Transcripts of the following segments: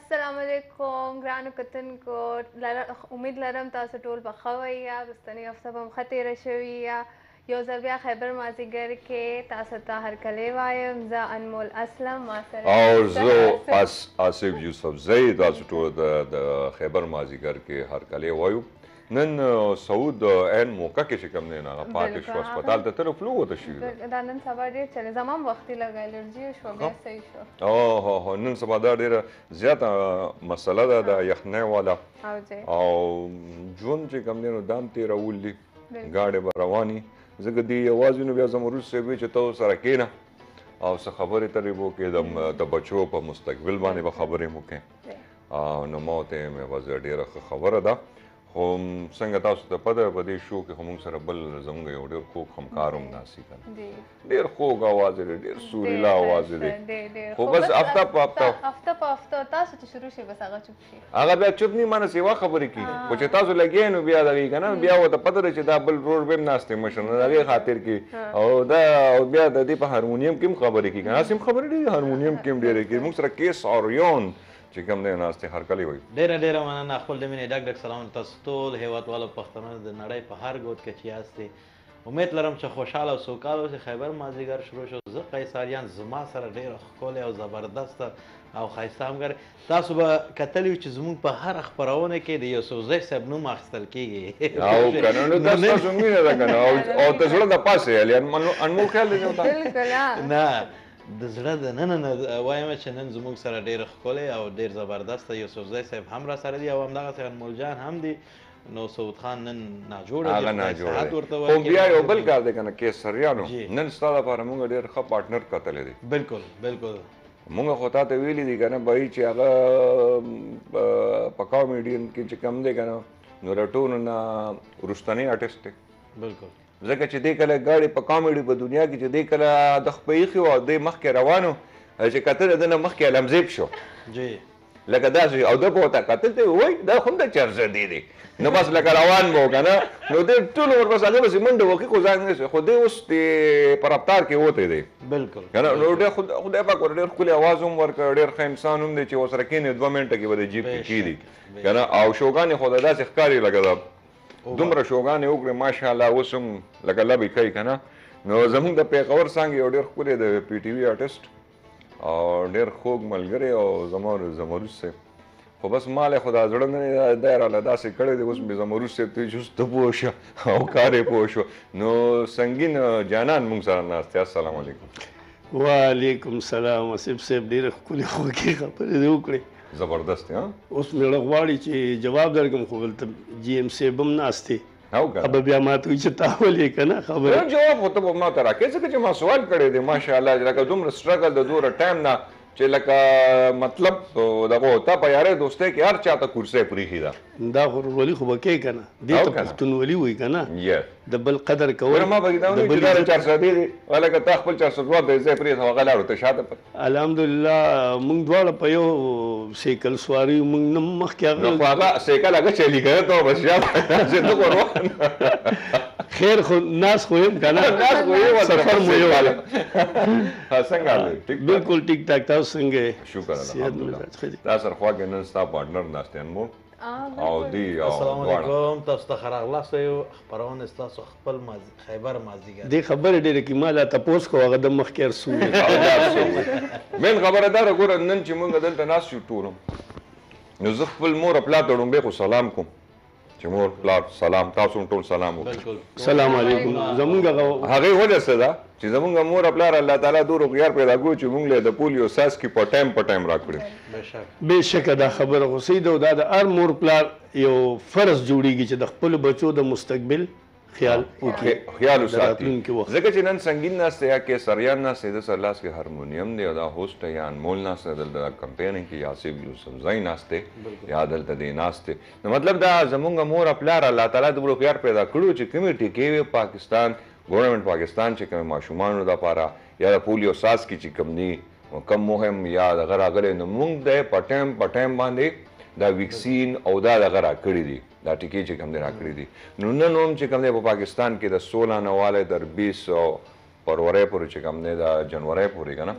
अस्सलामुअलैकुम ګرانو کتونکو امید لرم تاسو ټول په ښه وئ یا رستنۍ هفته به مو ښه تېره شوې یا یو ځل بیا خیبر مازدیګر کې تاسو ته هرکلی وایم زه انمول اسلم ما سره او زه آصف یوسف زی تاسو ټول د خیبر مازدیګر کې هرکلی وایو نن سعود عین موقع کې چې کوم دی نه هغه پاتې شو هسپتال ته تلو فلو ورته شوي ده دا نن سبا ډېر چلې زما هم وختي لږه الرجي شوه بیا صحیح شو او نن سبا دا ډېره زیاته مسله ده د یخنۍ والا او ژوند چې کوم دی نو دا هم تېرول دي ګاډې به روانې ځکه دې یوازې نو بیا زمروز صاحب وایي چې ته ورسره کښېنه او څه خبرې ترې به وکړې د بچو په مستقبل باندې به خبرې مو وکړې نو ما ورته ویې مې بس ډېره ښه خبره ده خو څنګه تاسو ته پته په دې شو کې خو موږ سره بل زموږ یو ډېر خوږ همکار هم ناست دی که نه ډېر خوږ اواز دی ډېر سوریلا اواز دی خو بس هفته په هفته تاسو چې شروع شي بس هغه چوپ شي هغه بیا چوپ نه مانه سیوا خبرې کوي خو چې تاسو لګیا نو بیا دغې که نه بیا ورته پته ده چې دا بل ورور به هم ناست دی مشر نو د هغې خاطر کې او بیا د دې په هارمونیم کې هم خبرې کوي که نه هسې هم خبرې ډېرې هارمونیم کې هم ډېرې کوي موږ سره کیس اوریون چې کوم دی ناست دی هرکلی وایي ډېره مننه خپل د مینې ډک سلام تاسو ټول هېوادوالو پښتنو د نړۍ په هر ګوټ کې چې یاستئ امید لرم چې خوشحاله او سوکاله اوسئ خیبر مازدیګر شروع شو زه قیصاریان زما سره ډېره ښکلې او زبردسته او ښایسته همګر تاسو به کتلي وو چې زموږ په هره خپرونه کې د یوسفزۍ صاحب نوم اخیستل کېږي او که نه نو تاسو مینه ده که نه او د زړه د پاسه یعنې انمول خیال دی نه د زړه د ننه نه وایم چې نن زموږ سره ډېر ښکلی او ډېر زبردسته یوسفزۍ صاحب هم را سره دي او همدغسې انمول جان هم دي نو سعود خان نن ناجوړه هغه ناجوړه خو بیا یو بل کار دی که نه کیسریانو نن ستا دپاره موږ ډېر ښه پارټنر کتلی دی بالکل موږ خو تا ته ویلي دي که نه بهي چې هغه په کامیډین کې چې کم دی که نه نو د ټولو نه وروستنی آرټسټ دی بالکل ځکه چې دی کله ګاډې په کامیډي په دنیا کې چې دی کله د خپه ایښي وو او دی مخکې روانو چې کتل د نه مخکې علمزیب شو جی لکه داسې او ده په ورته کتل ته وایي دا خو هم د چرزدی دی نو بس لکه روان به و که نه نو دی ټول ور بس هغې پسې منډه وکړي خو ځان نه خو دی اوس د په رفتار کې وتی دی بالکل که نه نو ډېر خدای پاک ورته ډېر ښکلی اواز هم ورکړ ډېر ښه انسان هم دی چې ورسره کښېنې 2 منټه کې به د جیب کې کښېږدي که نه او شوګانې خو د داسې ښکاري لکه د دومره شوګانې وکړې ماشاءالله اوس هم لکه لبې کوي که نه نو زموږ د پیښور څانګې یو ډېر ښکلی د پی ټي وي آرټسټ او ډېر خوږ ملګری او زمروز صاحب خو بس مال یې خو دا زړه نه دی راله داسې کړی دی اوس مې زمروز صاحب ته چې ته پوه شه او کار یې پوه شو نو سنګین جانان موږ سره ناست دی السلام علیکم وعلیکم السلام آصف صاحب ډېرې ښکلې خوږې خبرې دې وکړې زبردست دی اوس مې زړه غواړي چې جواب درکړم خو دلته جی ایم صاحب هم ناست دی او که ابه بیا ما ته وایي چې تا ولې که نه خبره جواب خو ته به ما ته راکړې ځکه چې ما سوال کړی دی ماشاءالله لکه دومره سټرګل د دومره ټایم نه چې لکه مطلب دغه تا په یارۍ دوستۍ کې هر چا ته کرسۍ پرېښې ده دا خو ورولي خو به کوې که نه دې ته پښتونولي وایي که نه د بل قدر کول ما پکې دا ونه چې دا 400 دی ولکه تا خپل 400 د ځای پرېښه هغه لاړو ته شاته الحمدلله موږ دواړه په یو سیکل سواري موږ نه مخکې هغه سیکل هغه چلي که ته بس شاته ته روان خیر خو ناس خو یم که نه سفر مو یو څنګه بالکل ټیک ټاک تاسو څنګه شکر الحمدلله تا سره خوا کې نن ستا پارټنر ناست دی انمول او دی السلام علیکم تاسو ته ښه راغلاست یو خپرونه ستاسو خپل خیبر مازدیګر دې خبرې ډېرې کې ما لا تپوس کو هغه د مخکې ارسو مین خبره دا ده ګوره نن چې موږ دلته ناست یو ټول نو زه خپل مور او پلار ته لومړی خو سلام کوم چې مور پلار سلام تاسو هم ټول سلام وکړئ سلام علیکم زمونږ هغې وجه څه ده چې زمونږ مور او پلار الله تعالی دور هوښیار پیدا کړو چې موږ له د پولیو څاڅکي په ټایم راکړي بېشکه دا خبره خو صحیح ده دا د هر مور پلار یو فرض جوړیږي چې د خپلو بچو د مستقبل خیال وکړي خیال وساتي ځکه چې نن سنګین ناست دی یا کیسریان ناست دی د سر لاس کې هارمونیم دی او دا هوسټ یا انمول ناست دی دلته کمپینینګ کې آصف یوسفزۍ ناست دی یا دلته دی ناست دی نو مطلب دا زمونږ مور او پلار الله تعالی دومره هوښیار پیدا کړو چې کومې ټیکې وې پاکستان ګورنمنټ پاکستان چې کومې ماشومانو دپاره یا د پولیو څاڅکي چې کوم دي کم مهم یا دغه راغلی نو موږ دی په ټایم باندې دا ویکسین او دا دغه راکړي دي دا ټیکې چې کوم دی راکړي دي نو نن هم چې کوم دی په پاکستان کې د 16 نه والی تر 20 فروری پورې چې کوم دی دا جنوري پورې که نه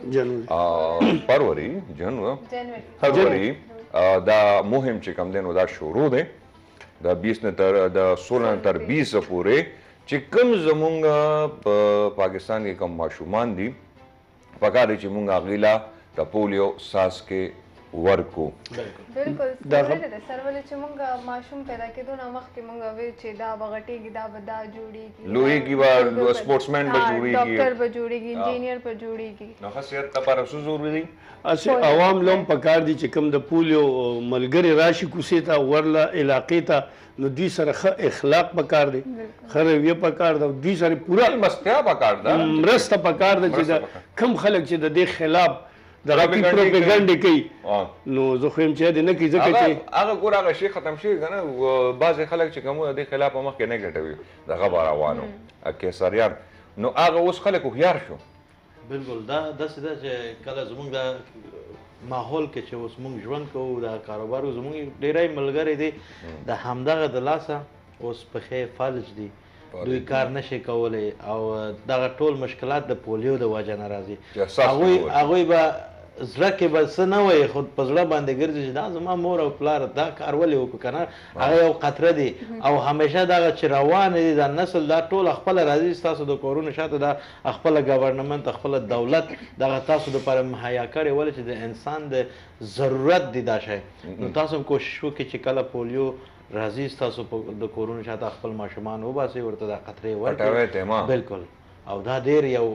فروری دا مهم چې کوم دی نو دا شروع دی د 20 نه تر د 16 نه تر 20 پورې چې کوم زمونږ په پاکستان کې کوم ماشومان دي پکار دی چې مونږ هغوی له د پولیو څاڅکې ورکو. بالکل ضروري ده سر ولې چې مونږ ماشوم پیدا کېدو نه مخکې مونږ وی چې دا به غټېږي دا به دا جوړېږي لویږي به سپورټسمین به جوړېږي ډاکټر به جوړېږي انجینیر به جوړېږي نو ښه صحت لپاره څه ضروري دی؟ اسې عوام لهم پکار دي چې کوم د پولیو ملګري راشي کوڅې ته ورله علاقې ته نو دوی سره ښه اخلاق پکار دی ښه رویه پکار ده دوی سره پوره مستیا پکار ده مرسته پکار ده چې د کم خلک چې د دې خلاف د غټي پروپاګاندا کوي نو زه خو هم چې دې نه کوي ځکه چې هغه ګور هغه شی ختم شي کنه بعضې خلک چې کوم د خلاف مخکې نه ګټوي دغه به روانو کیساریان نو هغه اوس خلک هوښیار شو. بالکل دا داسې ده چې کله زموږ د ماحول کې چې اوس موږ ژوند کوو د کاروبار زموږ ډېری ملګري دي د همدغه د لاسه اوس پښې فلج دي دوی کار نشي کولی او دغه ټول مشکلات د پولیو د وجه نه راځي هغوی به زړه کې به څه نه وایي خو په زړه باندې ګرځي چې دا زما مور او پلار دا کار ولې وکړو که نه هغه یو قطره دي او همیشه دغه چې روان دي دا نسل دا ټول خپله راځي ستاسو د کورونو شاته دا خپله ګورنمنت خپله دولت دغه تاسو دپاره مهیا کړې ولې چې د انسان د ضرورت دی دا شی نو تاسو هم کوشش وکړئ چې کله پولیو راځي ستاسو د کورونو شاته خپل ماشومان وباسئ ورته دا قطرې ورکړئ بالکل او دا ډېر یو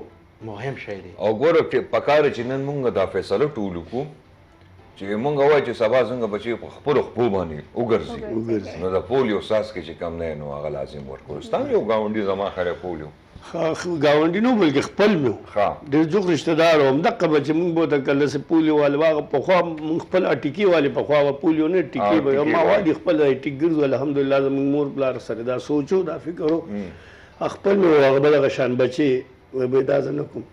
مهم شی دی او ګوره چې پکار چې نن مونږ دا فیصله ټول وکړو چې مونږ وایو چې سبا څنګه بچي په خپلو خپو باندې وګرځي نو د پولیو څاڅکي چې کم دی نو هغه لازم ورکړو ستا هم یو ګاونډي زما خیر پولیو ګاونډي نو بلکې خپل مې و ډېر زوږ رشته دار و همدغه به چې مونږ به ورته کله چې پولیو والې هغه پخوا مونږ خپل ټیکې والې پخوا به پولیو نه ټیکې به ما وایي خپل ټیک ګرځو الحمدلله زموږ مور پلار سره دا سوچ و دا فکر و خپل مې و هغه به دغه شان بچې وایي به دا زه نه کوم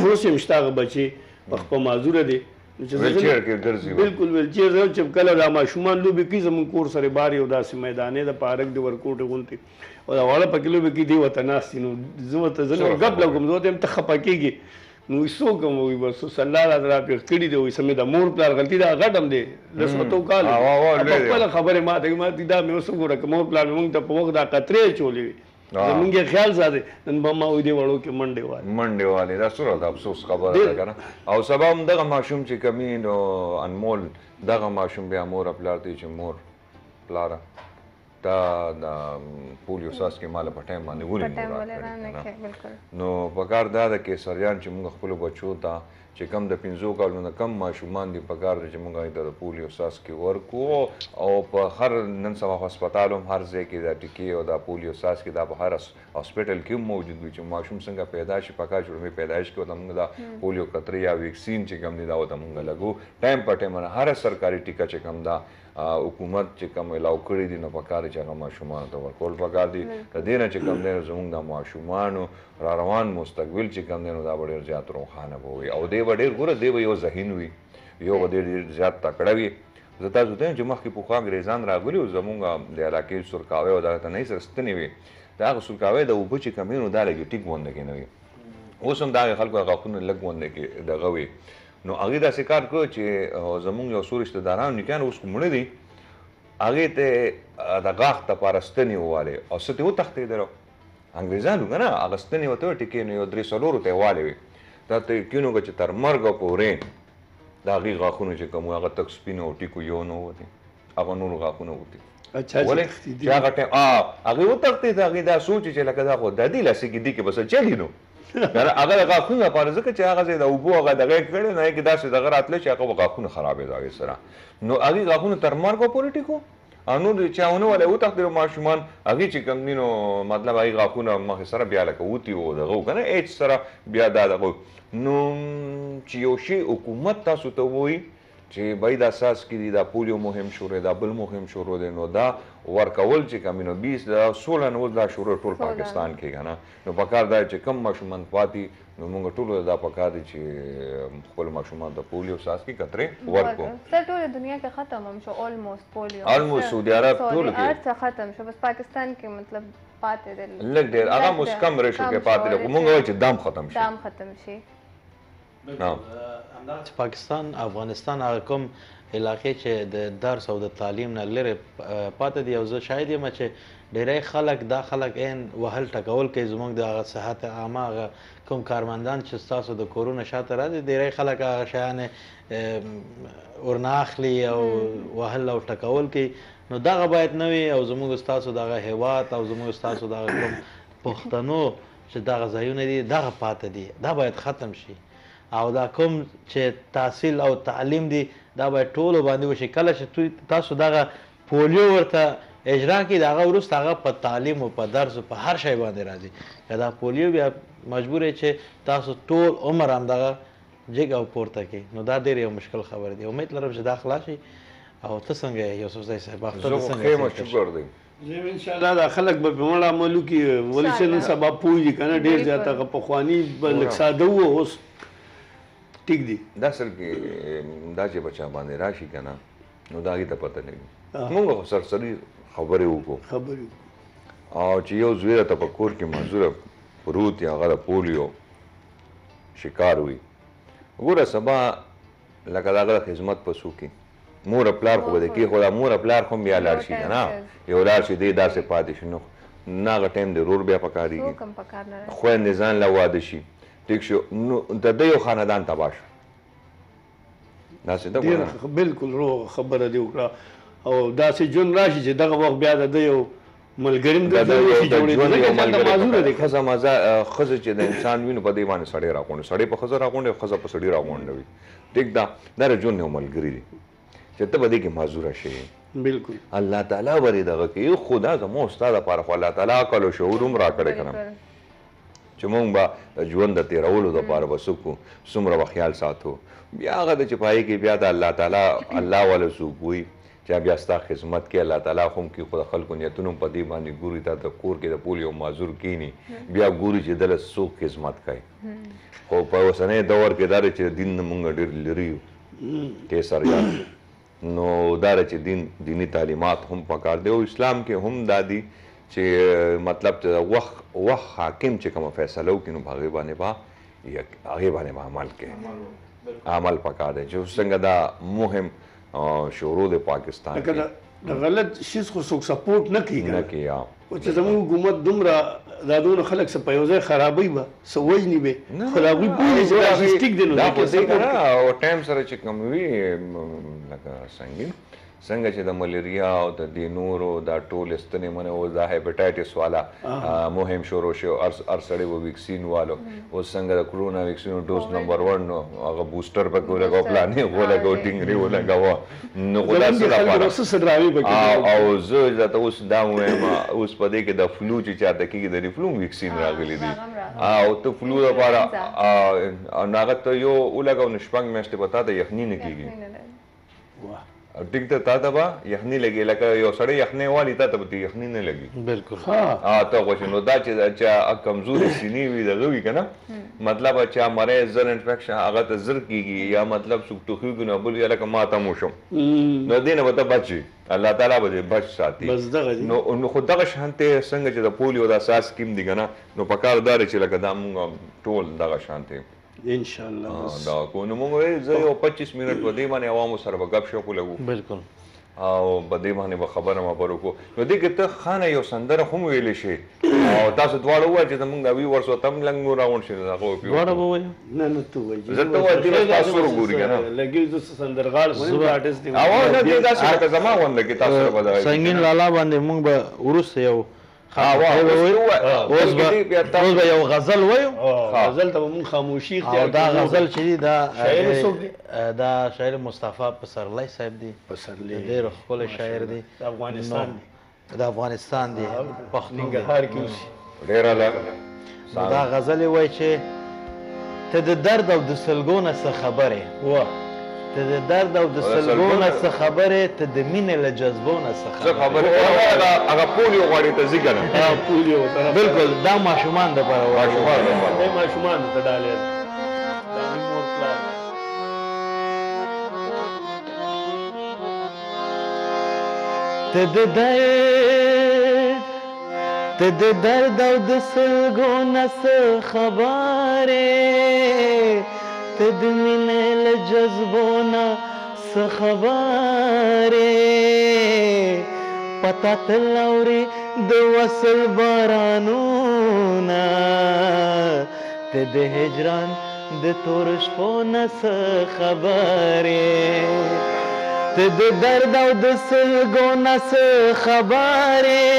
اوس هم شته هغه بچې په خپل معذوره دي بالکل ویلچیر چې کله دا ماشومان لوبې کوي زموږ کور سره بار یو داسې میدانې د پارک د ورکوټې غونتې او دا واړه پکې لوبې کوي دی ورته ناست نو زه ورته زه نور ګپ لګوم زه ورته هم ته خفه کېږي نو وایي څوک هم وایي بس اوس الله راته راپېښ کړي دی وایي سمې د مور پلار غلطي دا غټ هم دی لس اتو کال په خپله خبرې ماته کوي ما دا مې اوس وګوره که مور پلار مې مونږ ته په وخت دا قطرې اچولې وي زمونږ یې خیال ساتي نن به ما وایي دې وړو کې منډې والې دا څومره د افسوس خبره ده که نه او سبا هم دغه ماشوم چې کمي نو انمول دغه ماشوم بیا مور پلار دی چې مور پلاره دا د پولیو څاڅکي ماله په ټایم باندې ولې نو پکار دا ده کیسریان چې موږ خپلو بچو ته چې کم د 5 کالونو کم ماشومان دي پکار دی چې موږ هغوی ته د پولیو څاڅکي ورکړو او په هر نن سبا هسپتال هم هر ځای کې دا ټیکې او دا پولیو څاڅکي دا په هر هاسپټل کې هم موجود وي چې ماشوم څنګه پیدا شي پکار چې لومړی پیدایش کې ورته موږ دا پولیو قطرې یا ویکسین چې کوم دی دا ورته موږ لګو ټایم په ټایم هر سرکاري ټیکه چې کوم دا حکومت چې کوم الاو کړي دي نو پکار چې هغه ماشومانو ته ورکول پکار دي د دې نه چې کوم دی زموږ د ماشومانو را روان مستقبل چې کوم دی نو دا به ډېر زیات روښانه به وي او دی به ډېر ګوره دی به یو ذهین وي یو به ډېر زیات تکړه وي زه تاسو ته وایم چې مخکې پخوا انګریزان راغلي وو زموږ د علاقې سورکاوی او دغه تنهایي سره ستنې وي د هغه سورکاوی د اوبه چې کم وي نو دا لږ ټیک غونډه کې نه وي اوس هم د هغې خلکو غاښونه لږ غونډه کې دغه وي نو هغوی داسې کار کړو چې زموږ یو څو رشته داران نیکیان اوس مړه دي هغې ته د غاښ دپاره ستنې ووالې او څه ته وتښتېدلو انګریزانو که نه هغه ستنې ورته وټیکې نو یو 3-4 ته یې والې وي دا ته یقین وکړه چې تر مرګه پورې د هغې غاښونه چې کوم هغه تک سپین او ټیکو یو نه ووتې هغه نور غاښونه وتې ولې چې هغه ټایم هغې وتښتېد هغې دا سوچ چې لکه دا خو د دې لاسې کې دي کې بس چلي نو هغه د غاښونو لپاره ځکه چې هغه ځای د اوبو هغه دغه یې کړی نو هغې کې داسې دغه راتله چې هغه به غاښونه خرابېده هغې سره نو هغې غاښونه تر مرګه پورې ټیکو او نور چا ونه ولی وتښتېدو ماشومان هغې چې کوم دي نو مطلب هغې غاښونه مخې سره بیا لکه وتي و دغه و که نه ایچ سره بیا دا دغه نو چې یو شی حکومت تاسو ته ووایي چې بای دا څاڅکي دي دا پولیو مهم شروع دا بل مهم شروع دی نو دا ورکول چې کوم نو 20 دا 16 نو دا شروع ټول پاکستان کې که نه نو پکار دا چې کم ماشومان پاتې نو موږ ټولو دا پکار دی چې خپل ماشومان ته پولیو څاڅکي قطرې ورکړو سر ټوله دنیا کې ختم هم شو آلموست پولیو آلموست سعودي عرب ټولو کې هر څه ختم شو بس پاکستان کې مطلب پاتې دی لږ ډېر هغه اوس کم ریشو کې پاتې دی خو موږ وایو چې دام ختم شي دام ختم شي همدغه چې پاکستان افغانستان هغه کوم علاقې چې د درس او د تعلیم نه لرې پاتې دي او زه شاید یم چې ډېری خلک دا خلک عین وهل ټکول کوي زموږ د هغه صحت عامه هغه کوم کارمندان چې ستاسو د کورونه شاته راځي ډېری خلک هغه شیان ورنه اخلي او وهل او ټکول کوي نو دغه باید نه وي او زموږ ستاسو دغه هیواد او زموږ ستاسو دغه کوم پښتنو چې دغه ځایونه دي دغه پاتې دي دا باید ختم شي او دا کوم چې تحصیل او تعلیم دی دا باید ټولو باندې وشي کله چې تاسو دغه پولیو ورته اجرا کړي د هغه وروسته هغه په تعلیم او په درس او په هر شی باندې راځي که دا پولیو بیا مجبور یې چې تاسو ټول عمر همدغه جګ او پورته کړي نو دا ډېر یو مشکل خبره دی امید لرم چې دا خلاص شي او ته څنګه یې یوسفزی صاحب اختر ته څنګه شکر دی زه انشاءالله دا خلک به په مړه عملو کې ولې چې نن سبا پوهېږي که نه ډېر زیات هغه پخواني به لږ ساده وو اوس ټیک دی دا اصل کې دا چې بچا باندې راشي که نه نو د هغې ته پته نه وي موږ خو سرسري خبرې وکړو او چې یو زوی راته په کور کې معذوره پروت یا هغه د پولیو شکار وي وګوره سبا لکه د هغه د خدمت په څوک مور پلار خو به د کېښوده مور پلار خو هم بیا لاړ شي که نه یو لاړ شي دی داسې پاتې شي نو نه هغه ټایم د رور بیا پکارېږي خویندې ځان له واده شي ټیک شو نو د ده یو خاندان تباه شو داسې ده ډېره بلکل روغه خبره دې وکړه او داسې ژوند راشي چې دغه وخت بیا د ده یو ملګري هم د ښځه چې د انسان وي نو په دې باندې سړی راغونډي سړی په ښځه راغونډي او ښځه په سړي راغونډوي ټیک ده دا د ژوند یو ملګري دی چې ته به دې کې معذوره شې بلکل الله تعالی به دې دغه کوي خو دا زموږ ستا دپاره خو الله تعالی عقل او شعور هم راکړی که نه چې مونږ به د ژوند د تېرولو دپاره به څه کړو څومره به خیال ساتو بیا هغه د چې په هغې کې بیا د الله تعالی الله والا څوک وي چې بیا ستا خدمت کې الله تعالی خو هم کې خو د خلکو نیتونه هم په دې باندې ګوري تا د کور کې د پولیو معذور کینی بیا ګوري چې دله څوک خدمت کوي خو په اوسنی دور کې دا دی چې دین نه مونږ ډېر لرې یو کیسریان نو دا دی چې دیني تعلیمات هم پکار دی او اسلام کې هم دا دي چې مطلب چې وخت حاکم چې کومه فیصله وکړي نو په هغې باندې به عمل کوي عمل پکار دی چې څنګه دا مهم شروع د پاکستان کې د غلط شیز خو څوک سپورټ نه کوي نه کوي او چې زموږ حکومت دومره دا دونه خلک څه په یو ځای خرابوي به څه وژني به خو د هغوی پوهېږي چې دا شیز ټیک دی نو او ټایم سره چې کوم وي لکه سنګین څنګه چې د ملیریا او د دې نورو دا ټول ستنې منې اوس دا هیپاټایټس والا مهم شروع شو هر سړی به ویکسین والو اوس څنګه د کرونا ویکسین ډوز نمبر 1 نو هغه بوسټر پکې ولګاو پلانې ولګاو ټینګري ولګاو نو خو داسې او زه درته اوس دا وایم اوس په دې کې د فلو چې چاته کېږي د فلو ویکسین راغلی دی او ته فلو دپاره هغه ته یو ولګاو نو شپږ میاشتې به تا ته یخني نه کېږي ټیک ته تا ته به یخني لګي لکه یو سړی یخنۍ والي تا ته به یخني نه لګي بالکل ته خوښ نو دا چې چا کمزوري سینې وي دغه وي که نه مطلب چا مریض زر انفیکشن هغه ته زر کېږي یا مطلب څوک ټوخېږي نو بل یا لکه ما ته م وشم نو دې نه به ته بچ شي الله تعالی به دې بچ ساتي نو خو دغه شانتې څنګه چې د پولیو دا اساس سکیم دی که نه نو پکار دا دی چې لکه دا مونږ ټول دغه شانتې انشاءالله دا کو نو موږ زه یو 25 منټ په دې باندې عوامو سره به ګپ شپ ولګو بالکل او په دې باندې به خبره مبرو کو نو دې کې ته خانه یو سندره هم ویلی شي او تاسو دواړه ووایه چې زموږ د ویورس ورته هم لږ نور راغونډ شي هغه دواړه به ووایو نه ته وایي زه ته وایم چې تاسو وګورئ که نه لګي زه سندرغاړ خو نه آرټسټ یم او نه دې داسې لکه زما غونډه کې تاسو سره به سنګین لالا باندې موږ به وروسته یو اوس به یو غزل وایو غزل ته به مونږ خاموشي اختیار دا غزل چې دی دا شاعر مصطفی پسرلی صاحب دی ډېر ښکلی شاعر دی د افغانستان دی ننګرهار کې اوسي ډېره ده دا غزل یې وایي چې ته د درد او د سلګو نه څه خبرې ته د درد او د سلګو نه څه خبرې ته د مینې له جذبو نه څه خبرې هغه پولیو غواړي ته ځي که نه پولیو بالکل دا ماشومان دپاره ماشومان ته ډالۍ دا مور پلار ته د درد او د سلګو نه څه خبرې ته د مینې له جذبو نه څه خبرې پتا تل اورې د وصل بارانونه ته د هجران د تور شپو نه څه خبرې ته د درد او د سلګو نه څه خبرې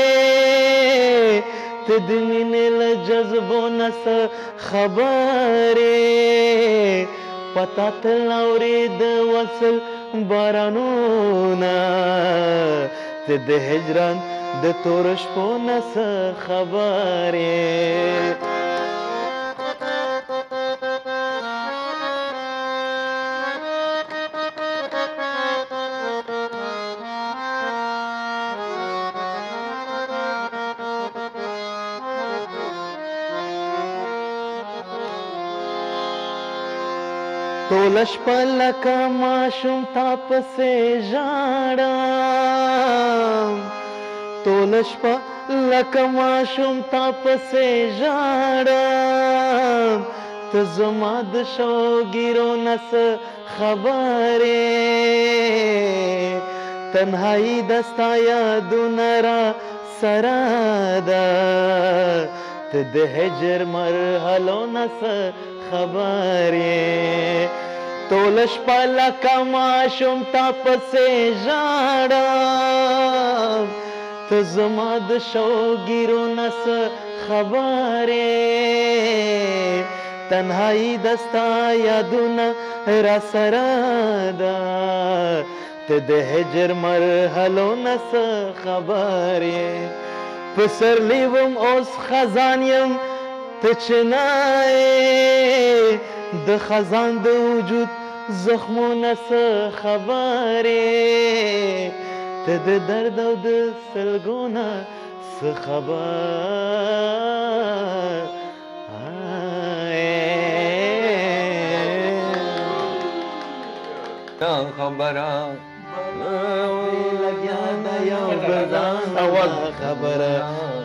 ته د مینې له جذبو نه څه خبرې پتا تل اورې د وصل بارانونه ته د هجران د تور شپو نه څه خبرې ټوله شپه لکه ماشوم تا پسې ژاړم ټوله شپه لکه ماشوم تا پسې ژاړم ته زما د شوګیرو نه څه خبرې تنهایي د ستا یادونه را سره ده ته د هجر مرحلو نه څه خبرې ټوله شپه لکه ماشوم تا پسې ژاړم ته زما د شوګیرو نه څه خبرې تنهایي د ستا یادونه را سره ده ته د هجر مرحلو نه څه خبرې پسرلی وم اوس خزان یم ته چینایې د خزان د وجود زخمونه څه خبرې ته د درد او د سلګو نه څه خبر خبره لګیا د یو بلدان خبره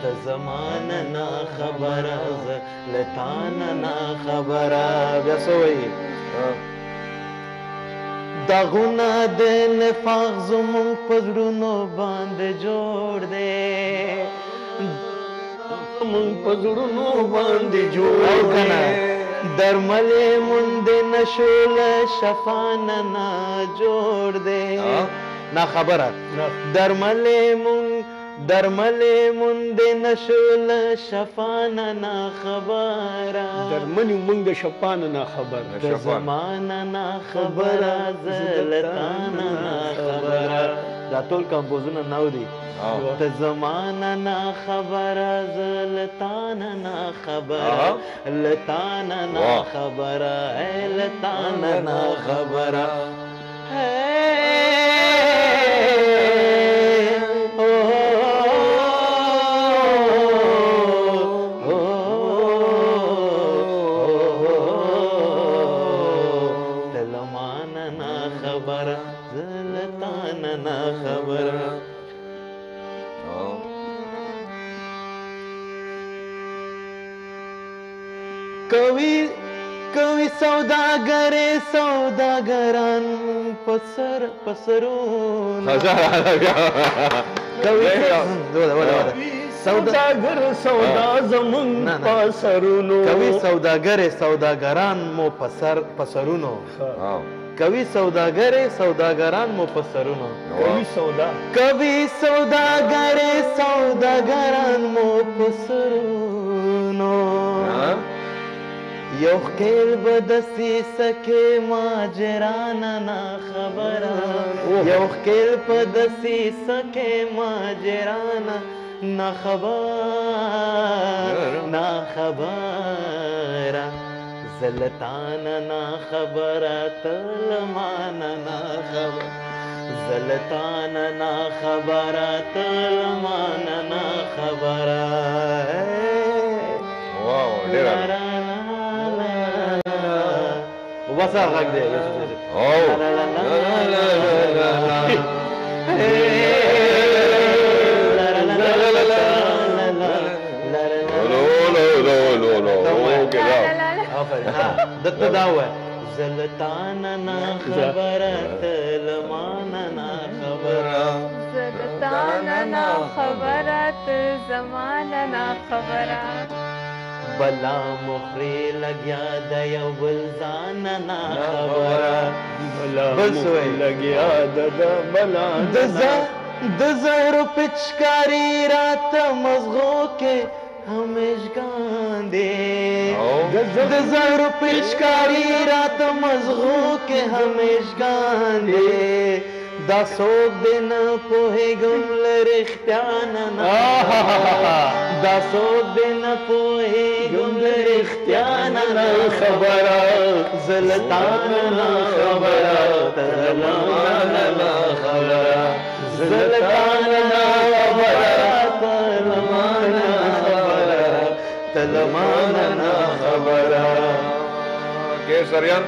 د زمانه نه خبره زه له تانه نه خبره بیا څه وایي داغونه د نفاق زمونږ په زړونو باندې جوړ دی زمونږ په زړونو باندې جوړ دی درملې مونږ نشو له شفانه نه جوړ دی نه خبره درملې مونږ نشو له شفانه نه خبره درمنې مونږ د شفانه نه خبره د زمانه نه خبره زلتانه نه خبره دا ټول کمپوزونه نو دي د زمانه نه خبره زلتانه نه خبره لتانه نه خبره لتانه نه خبره کوي سوداګران پسرون سوداګر سودا زمون پسرونو کوي سوداګران مو پسرونو کوي سوداګران مو پسرونو کوي سوداګران مو پسرونو یو خیل بدسی سکے ماجرانا نا خبرا یو خیل بدسی سکے ماجرانا نا خبرا زلطانا نا خبرا تلمانا نا خبرا زلطانا نا خبرا تلمانا نا خبرا واو ډیر بس غږ دی او دته دا وای زلتانا نا خبره تلمانا نا خبره زدتانا نا خبره زمانه نا خبره بلا مخری لګیا د یو بل ځان نه خبره بل سوی لګیا د بلا د زهر پچکاری رات مزغو کې همیشگان دی د زهر پچکاری رات مزغو کې همیشگان دی دا څوک دی نه پوهېږم له رښتیا نه دا څوک دی نه پوهېږم له رښتیا نه خبره زه له تا نه خبره ته له ما نه خبره زه له تا نه خبره ته له ما نه خبره ته له ما نه خبره کیسریان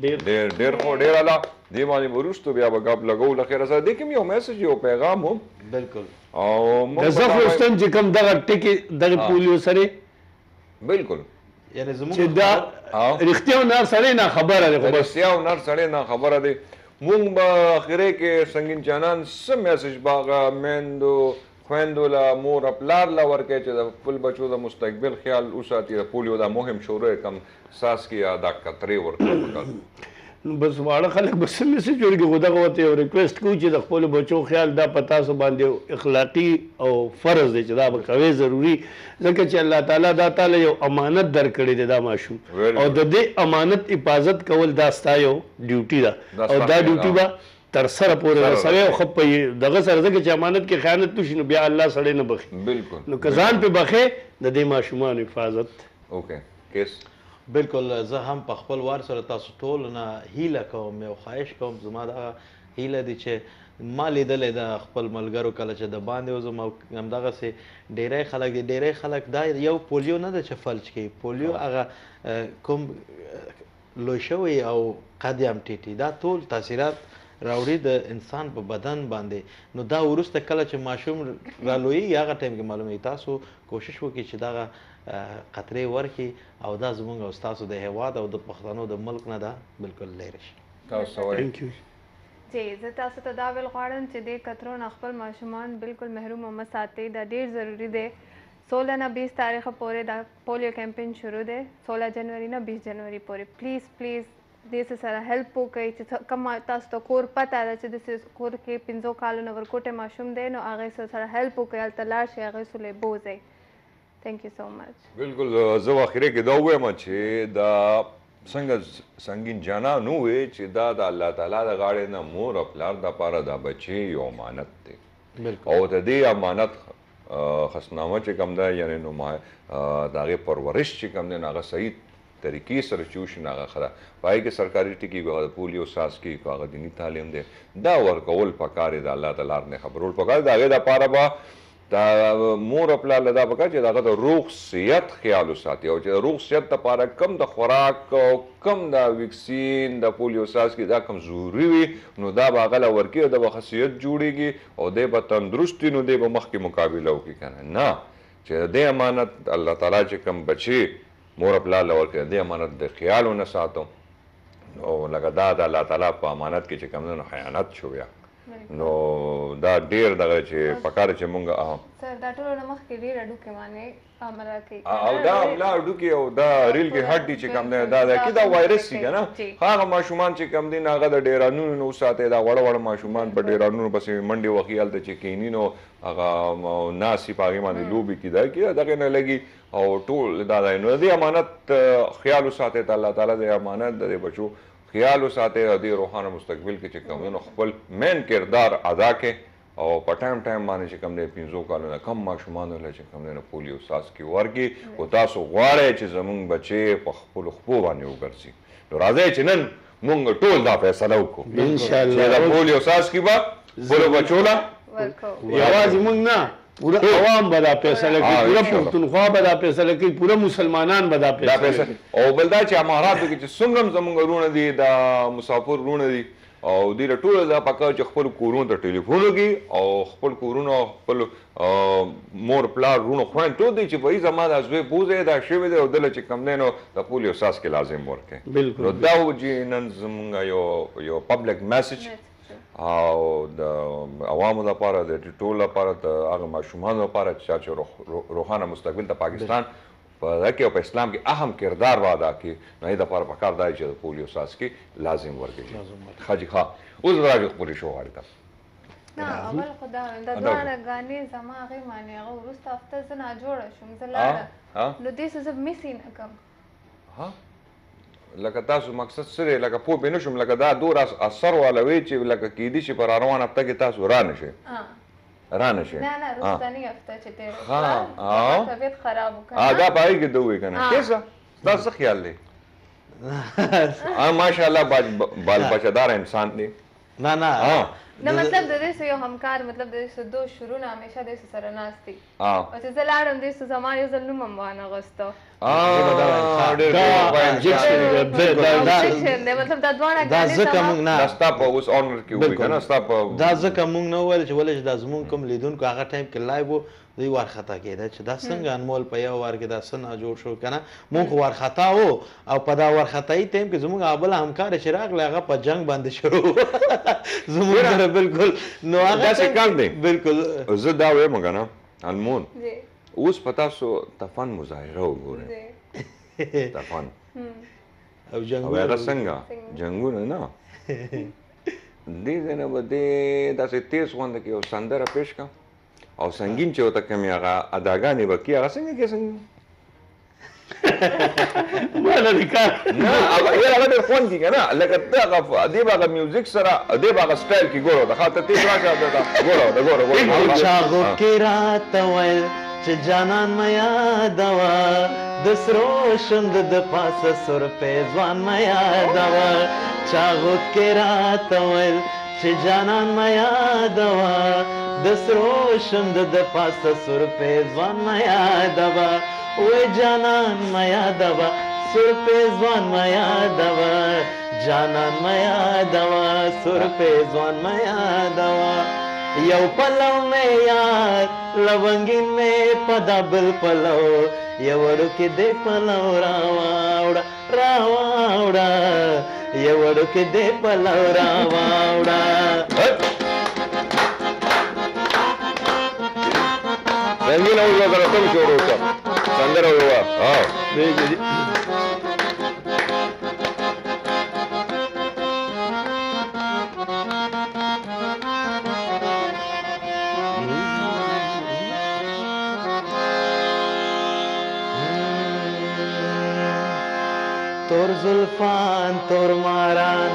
ډېر خو ډېر اعلی دې باندې وروستو بیا به ګپ لګو له خیره سره دې کې یو میسج یو پیغام هم بالکل او د زفرستان چې کوم دغه ټکي دغه پولیو سره بالکل یعنی زموږ چې دا رښتیا او نار سړی نه خبره ده خو بس رښتیا او نار سړی نه خبره دی مونږ به اخرې کې سنگین جانان څه میسج باغه میندو خویندو له مور پلار له ورکوي چې د خپل بچو د مستقبل خیال وساتي د پولیو دا مهم شروع کم ساس کې یا دا کترې ورکوي بس واړه خلک بس میسج ورکړي خو دغه ورته یو ریکویسټ کوو چې د خپلو بچو خیال دا په تاسو باندې اخلاقي او فرض دی چې دا به کوئ ضروري ځکه چې الله تعالی دا تاله یو امانت درکړی دی دا ماشوم او د دې امانت حفاظت کول دا ستا یو ډیوټي ده او دا ډیوټي به تر سره پورې رسوي او ښه په دغه سره ځکه چې امانت کې خیانت وشي نو بیا الله سړی نه بخي بالکل نو که ځان پې بخې د دې ماشومانو حفاظت اوکې کیس بالکل زه هم په خپل وار سره تاسو ټول نه هیله کوم یو خواهش کوم زما دا هیله دي چې ما لیدلې د خپل ملګرو کله چې د باندې وزم او همدغسې ډېری خلک دي ډېری خلک دا یو پولیو نه ده چې فلج کوي پولیو هغه کوم لوی شوی او قد یې هم ټیټي دا ټول تاثیرات راوړي د انسان په بدن باندې نو دا وروسته کله چې ماشوم رالویږي هغه ټایم کې معلومیږي تاسو کوشش وکړئ چې دغه قطرې ورکړي او دا زموږ او ستاسو د هیواد او د پښتنو د ملک نه دا بالکل لرې شي تاسو وایئ جی زه تاسو ته دا ویل غواړم چې دې کترو نه خپل ماشومان بالکل محروم مه ساتئ دا ډېر ضروري دی 16 نه 20 تاریخه پورې دا پولیو کیمپین شروع دی 16 جنوري نه 20 جنوري پورې پلیز دې سره هیلپ وکړئ چې کوم تاسو ته کور پته ده چې د کور کې 15 کالونو ورکوټی ماشوم دی نو هغې سره هیلپ وکړئ هلته لاړ شئ هغې سره بوځئ Thank you so much. بالکل زه اخرې کې دا وایم چې دا څنګه سنگین جانان وې چې دا د الله تعالی د غاړې نه مور او پلار دپاره دا بچی یو امانت دی او د دې امانت خصنامه چې کوم ده یعنې نو د هغې پرورش چې کوم دی نو هغه صحیح طریقې سره چې وشي نو هغه ښه ده په هغې کې سرکاري ټکي که هغه د پولیو ساسکي که هغه دیني تعلیم دی دا ورکول پکار دی د الله د لار نه خبرول پکار دی د هغې دپاره به دا مور او پلار له دا پکار چې د هغه د روغ صحت خیال وساتي او چې د روغ صحت دپاره کم د خوراک او کم د ویکسین د پولیو ساسکي دا کم ضروري وي نو دا به هغه له ورکوي او د به ښه صحت جوړېږي او دی به تندرست وي نو دی به مخکې مقابله وکړي که نه چې د دې امانت الله تعالی چې کم بچي مور او پلار له ورکوي د دې امانت د خیال ونه ساتو نو لکه دا د الله تعالی په امانت کې چې کوم دی نو خیانت شو بیا نو دا ډېر دغه چې پکار چې مونږ سر دا ټولو نه مخکې ډېر هډوکې باندې عمله کوي او دا ملا هډوکي او دا ریل کې هډ دي چې کوم دی دا کې دا وایرس دي که نه هغه ماشومان چې کوم دي نو هغه د ډېرانونو نه وساتئ دا وړه وړه ماشومان په ډېرانونو پسې منډې وهي هلته چې کښېني نو هغه ناستي په هغې باندې لوبې کېدای کېده دغې نه لګي او ټول دا دی نو د دې امانت خیال وساتئ ته الله تعالی د امانت د دې بچو خیال وساتئ او دې روښانه مستقبل کې چې کوم دی نو خپل مین کردار ادا کړئ او په ټایم باندې چې کوم دی 15 کالو نه کم ماشومانو له چې کوم دی نو پولیو ساسکي ورکړي او تاسو غواړئ چې زموږ بچې په خپلو خپو باندې وګرځي نو راځئ چې نن موږ ټول دا فیصله وکړو انشاءالله چې د پولیو ساسکي به خپلو بچو له یوازې موږ نه پورا عوام به دا فیصله کوي پورا پښتونخوا به دا فیصله کوي پورا مسلمانان به دا فیصله او بل دا چې اماراتو کې چې څومره زموږ وروڼه دي دا مسافر وروڼه دي او دې ټول دا پکا چې خپل کورونو ته ټلیفون وکړي او خپل کورونو خپل مور پلار رونو خوان ټول دي چې وایي زما د زوی بوزه دا شوی دی او دله چې کم دی نو د پولیو ساس کې لازم ورکړي نو دا و چې نن زمونږ یو پبلک میسج او د عوامو لپاره د ټول لپاره د هغه ماشومانو لپاره چې روښانه مستقبل د پاکستان په دغه کې او په اسلام کې اهم کردار ادا کړي نو دې لپاره پکار دی چې د پولیو ساس کې لازم ورکړي خاجي ښه اوس راځو خپلې شو غواړي نه اول خدا دا دواړه غانې زما هغې معنی هغه وروسته هفته زه ناجوړه شوم زه لاړه نو دې څه زه مس یې نه کړم لکه تاسو مقصد څه دی لکه پوه پرې نه شوم لکه دا دور اثر والا وی چې لکه کیدی شي په روان هفته کې تاسو را نه شئ را نه شئ نه نه روستنی هفته چې تېره شوه طبیعت خراب وکړه دا په هغې کې ده ووایي که نه کیسه ستا څه خیال دی ماشاءالله بال بچهدار انسان دی نه نه نه مطلب د دې یو همکار مطلب د دې دو شروع نه همیشه د سره ناست دي او چې زه لاړم دې زما یو ځل نوم هم وانه غوسته مطلب دا دواړه دا ستا په اوس اونر کې ووایي که نه ستا په دا ځکه موږ نه وویل چې ولې چې دا زموږ کوم لیدونکو هغه ټایم کې لایو و دوی وارخطا کېده چې دا څنګه انمول په یو وار کې دا څه ناجوړ شو که نه موږ خو وارخطا وو او په دا وارخطایي ټایم کې زموږ بله همکار چې راغلی هغه په جنګ باندې شروع زموږ سره بالکل نو هغه داسې کار دی بالکل زه دا وایم که نه انمول اوس په تاسو تفن مظاهره وګورئ تفن او هغه څنګه جنګونه نه دې ځای نه به دې داسې تیز غونده کې یو سندره پیش کړه او سنگین چې ورته کومې هغه اداګانې به کړي هغه څنګه کې څنګه ما نه دي کار نه هغه ډېر خوند کړي که نه لکه ته هغه دې به هغه میوزیک سره دې به هغه سټایل کې ګوره د خاطر تیز راشه ګوره چاغو کې راته ویل چې جانان مه یادوه د سرو شند د پاسه سور پیزوان مه یادوه چاغو کې راته ویل چې جانان مه یادوه د سرو شند د پاسه سور پیزوان مه یادوه وی جانان مه یادوه سور پیزوان مه یادوه جانان مه یادوه سور پیزوان مه یادوه یو پلو میں یار لونگین میں پدا بل پلو یوڑو کے دے پلو راواوڑا راواوڑا یوڑو کے دے پلو راواوڑا سنگین ہوئی وقت تم چھوڑو کا سندر ہوئی وقت تور زلفان تور ماران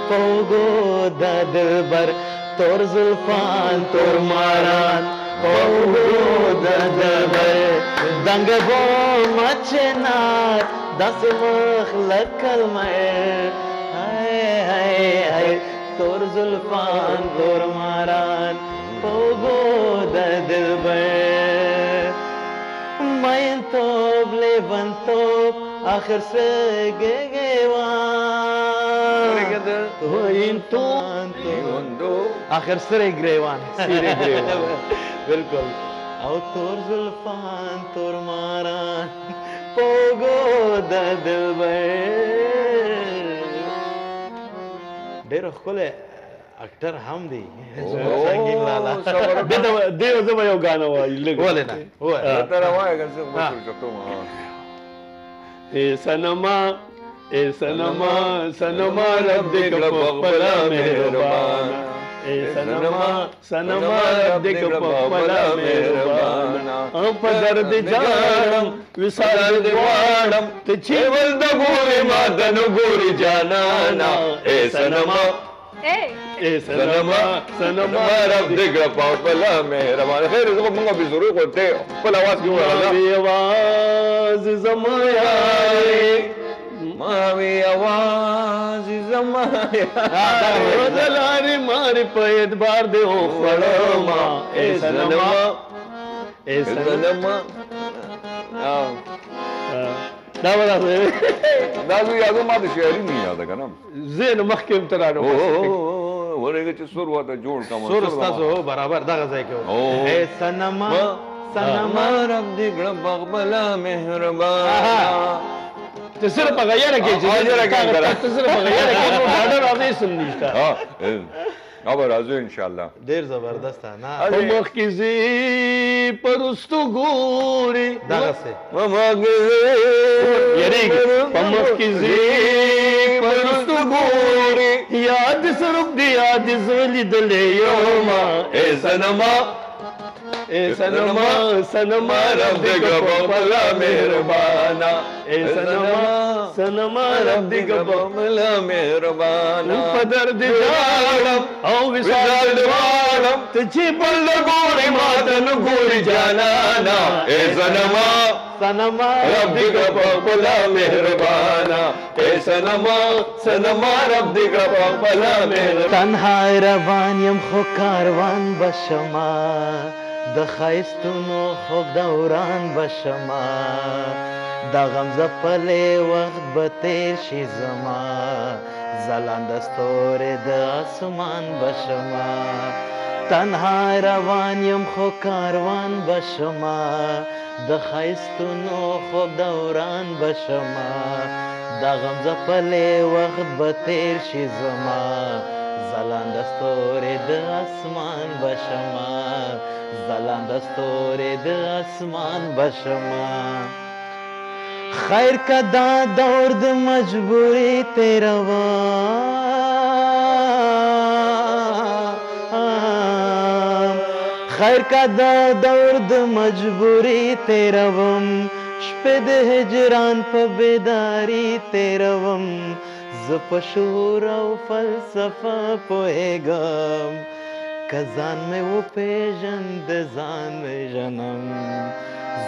پوگو دا دلبر تور زلفان تور ماران پوگو دا دلبر دنگ بو مچنار دس مخ لکل مر ہائے تور زلفان تور ماران پوگو دا دلبر مین توب لیون توب آخر سے گیوان آخر سر گریوان بالکل او تور زلفان تور ماران پوگو دا دلبر ډېر ښکلی اکټر هم دی سنگین لالا دیو زه به یو ګانه وایي ولې نه ووایه ته راوایه که زه مشهور کوم اے سنما سنما رب دې کړه په خپله مهربانه اے سنما رب دې کړه په خپله مهربانه او په درد جانم وصال دې غواړم ته چې ول د ګورې ما ته نه ګورې جانانا اے سنما سنما رب دې کړه په خپله مهربانه خیر زه به مونږ به ضرور خو ته خپل اواز کې ووایه آواز زما یارې ما وی آواز زما یارې د لارې مارې په اعتبار دې وخوړما اے سنما دا ولا دا زه یادو ما د شاعري نه یاده کنه زین مخکې هم ترانو ورګه چې سور وته جوړ کوم سور تاسو برابر دغه ځای کې اے سنما سنما رب دې ګړ بغبلا مهربان ته صرف غیره کې چې ته صرف غیره کې نو ډاډر راځي سم نشته ها او راځو ان شاء الله ډیر زبردست نه مخ کې زی پرستو ګوري دغه څه یریږي مخ کې زی پرستو ګوري یاد سرب دی یاد زولې دلې یوما اے سنما سنما رب دې ګبلا مهربانا اے سنما رب دې ګبلا مهربانا په درد جاړم او وسال واړم ته چې بل ګورې ماته نو ګورې جانانا اے سنما رب دې ګبلا مهربانا اے سنما رب دې ګبلا مهربانا تنها روان یم خو کاروان بشما د خایستونو خوب دوران بشما د غمزه پلې وخت به تیر شي زما ځلانده ستورې د اسمان بشما تنها روان یم خو کاروان بشما د خایستونو خوب دوران بشما د غمزه پلې وخت به تیر شي زما ځلانده ستورې د اسمان بشما ځلانده ستورې د اسمان بشما خیر کا دا دور د مجبوری تیروم خیر کا دا دور د مجبوری تیروم شپې د هجران په بیداری تیروم زه په شعور او فلسفه پوهېږم که ځان مې وپېژند ځان مې ژنم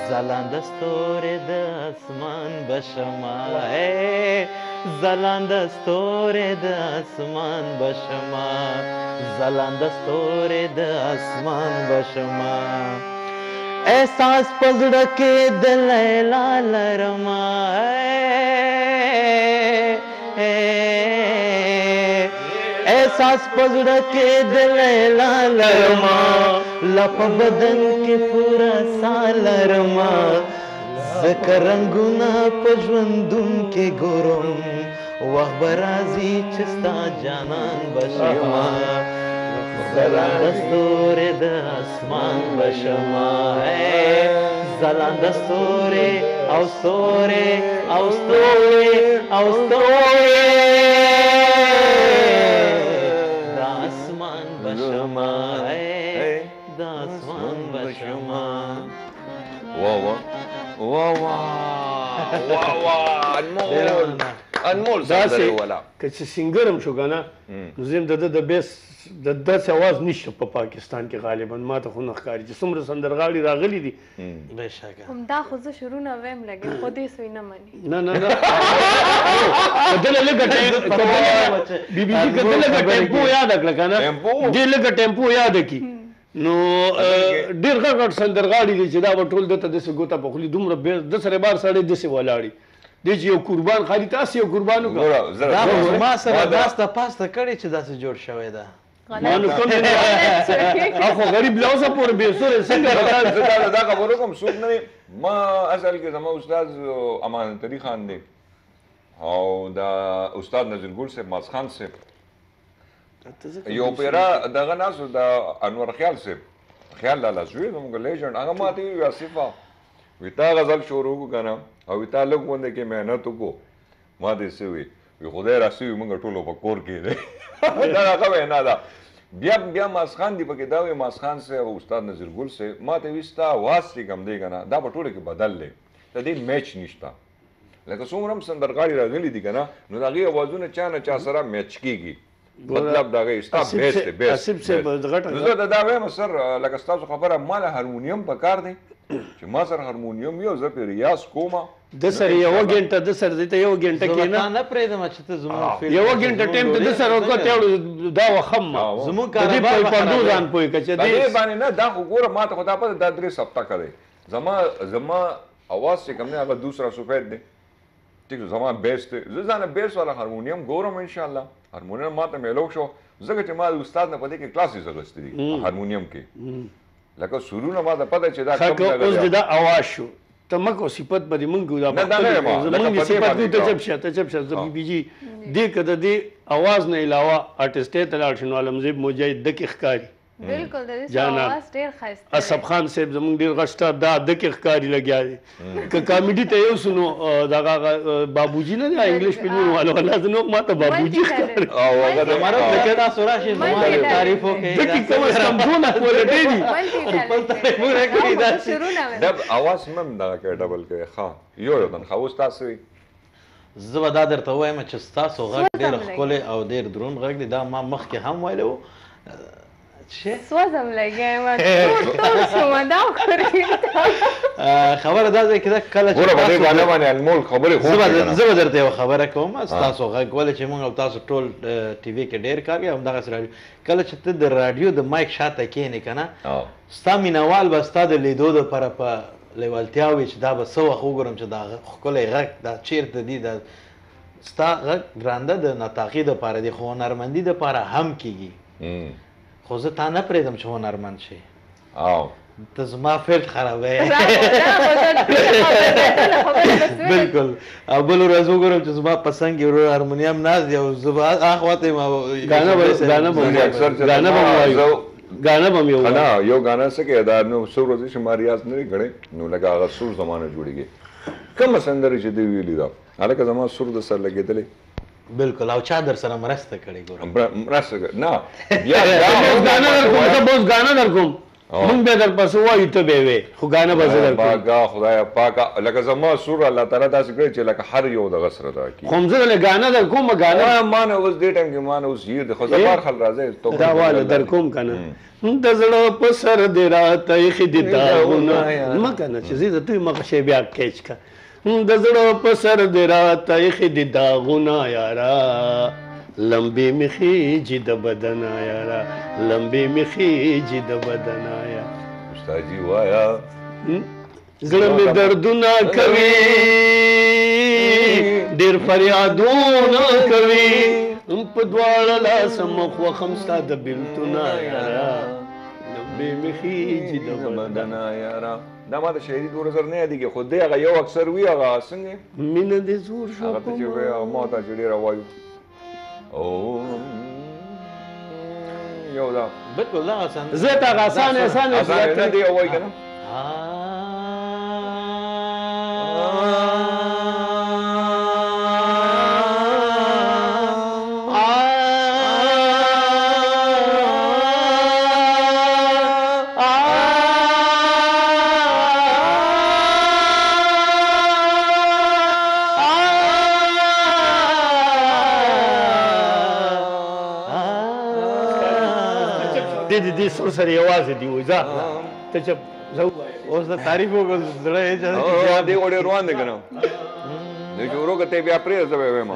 ځلانده ستورې د اسمان بشما ځلانده ستورې د اسمان بشما ځلانده ستورې د اسمان بشما احساس په زړه کې د لیلا لرما احساس پزړه کې د لیلا لرما لپ بدن کې پورا سال لرما ذکر رنگونه په ژوندون کې ګورم وخت به راځي چې ستا جانان بشما ځلانده ستورې د اسمان بشما ځلانده ستورې او ستورې او ستورې او ستورې انمول سندره ولا که چې سنگر هم شو کنه نو زم د بیس د داسې आवाज نشته په پاکستان کې غالبا ما ته خو نه ښکاري چې څومره سندرغاړي راغلي دي بېشکه همدا خو زه شروع نه ویم لګي خو دې سوی نه مني نه کدل لګه بي بي سي کدل لګه ټیمپو یاد کړه کنه دې لګه ټیمپو یاد کی نو ډیر غټ سندرغاړي دي چې دا ټول دته د سګوتا په خلی دومره د سره بار سړی د سی ولاړي د یو قربان خالي تاسو یو قربان وکړه دا ما سره داسته پاسته کړي چې داسې جوړ شوی ده مانو کوم نه اخو غریب لوسه پور به سره څنګه دا خبرو کوم څوک نه ما اصل کې زما استاد امان طریق خان دی او دا استاد نذیر ګل صاحب ماز خان صاحب یو پیرا دغه ناسو دا انور خیال صاحب خیال لاله زوی زموږ لیجند هغه ماته وی وصفه ویتا غزل شروع کو کنه او ویتا لږ باندې کې مهنت وکړو ما دې سوي وی خدای راسي موږ ټولو په کور کې دی دا هغه نه دا بیا ماسخان دی پکې دا وی ماسخان سے او استاد نذیر ګل سے ما ته وستا واسطه کم دی کنه دا په ټولو کې بدل لې ته دې میچ نشتا لکه څومره سندرغاړي راغلي دي کنه نو دا غي اوازونه چا سره میچ کیږي مطلب دا غي ستا بیسټ زه دا وایم سر لکه تاسو خبره مال هارمونیم په کار دی چې ما سره هارمونیم یو زه په ریاض کومه د سره یو غنټه د سره دته یو غنټه کې نه پرېدم چې ته زموږ یو غنټه ټیم ته د سره وکړه دا وخم زموږ کار په پندو ځان پوي کچې دې باندې نه دا وګوره ما ته خدا په دا 3 هفته کړي زما आवाज چې کوم نه هغه دوسرا سفید دی ټیک زما بیس ته زه ځانه بیس والا هارمونیم ګورم ان شاء الله هارمونیم ماته میلو شو زګه چې ما استاد نه پدې کې کلاسز اغستې دي هارمونیم کې لکه سرونه ما ته پته چې دا کوم ځای اوس دا आवाज شو تمکو صفت باندې مونږ دا مونږ صفت ته چپ شه زبي بيجي دې کده دې आवाज نه علاوه آرټیسټ ته لاړ شنو علمزیب مجاهد د کې ښکاری بالکل د دې आवाज ډیر خاصه اسب خان صاحب زمونږ ډیر غشتا دا د کې ښکاری لګیا دي که کامیډي ته یو سنو دا بابوجي نه انګلیش فلم والو الله زنو ما ته بابوجي ښکاری او هغه हमारा लगे ना सुरा से हमारे तारीफों के د کې کوم سمونه کوالټي دي पूरे की شروع نه دب आवाज مم دا کې ډبل کې ښا یو دن خو تاسو زه دا درته وایم چې تاسو غږ ډېر ښکلی او ډېر دروند غږ دی دا ما مخکې هم ویلی و سوزم لګیم ټول شوم دا خبره دا ده کې دا کله چې ګوره باندې غاڼه باندې انمول خبرې خو زه به درته یوه خبره کوم تاسو غږ ولې چې موږ او تاسو ټول ټي وي کې ډېر کار کوي همدغسې راډیو کله چې ته د راډیو د مایک شاته کښېنې که نه ستا مینهوال به ستا د لیدو دپاره په لیوالتیا وي چې دا به څه وخت وګورم چې دا ښکلی غږ دا چېرته دي دا ستا غږ ګرانده د نطاقي دپاره دی خو هنرمندي دپاره هم کېږي خو زه تا نه پرېږدم چې هنرمند شي ته زما فیلډ خرابوې بالکل او بل ورځ وګورم چې زما په څنګ کې ورور هارمونیم ناست دی او زه به هغه ته गाना बम यो ना यो गाना से के अदा नो सुर रोजी शुमार रियाज नहीं गणे नो लगा आगा सुर जमाने जुड़ेगे कम संदर जे दी वीली दा हालांकि जमा सुर द सर लगे दले बिल्कुल او چا در سره مرسته کړي ګورم مرسته نه یا गाना در کوم مونږ به در پس وایو ته به وي خو غانا به زه در کوم باګه خدای پاک لکه زما سور الله تعالی تاسو کوي چې لکه هر یو د غسر دا کی خو زه له غانا در کوم غانا ما نه اوس دې ټایم کې ما نه اوس یې د خزبار خل راځي تو دا واله در کوم کنه د زړه په سر دې راته خې دې داونه ما کنه چې زه ته ما شی بیا کېچ کا د زړه په سر دې راته خې دې داونه یارا लंबी मिखी د بدن یارا لمبي مخي د بدن یا استاد جی وایا زړه مې دردونه کوي ډېر فریادونه کوي په دواړه لاس مخ وخمستا د بلتونه یارا لمبي مخي د بدن یارا دا ما د شهري 2000 نه دی کې خو دې هغه یو اکثر وی هغه څنګه مینه دې زور شو هغه چې ما ته جوړی راوایو او یو دا بالکل لا آسان زه تا آسان نه دی وای کنه دې سر سره یوازې دی وای ځه ته چې اوس د تعریف وګل زړه یې چې دې وړي روان دي کنه دې جوړو کته بیا پرې زوي وایم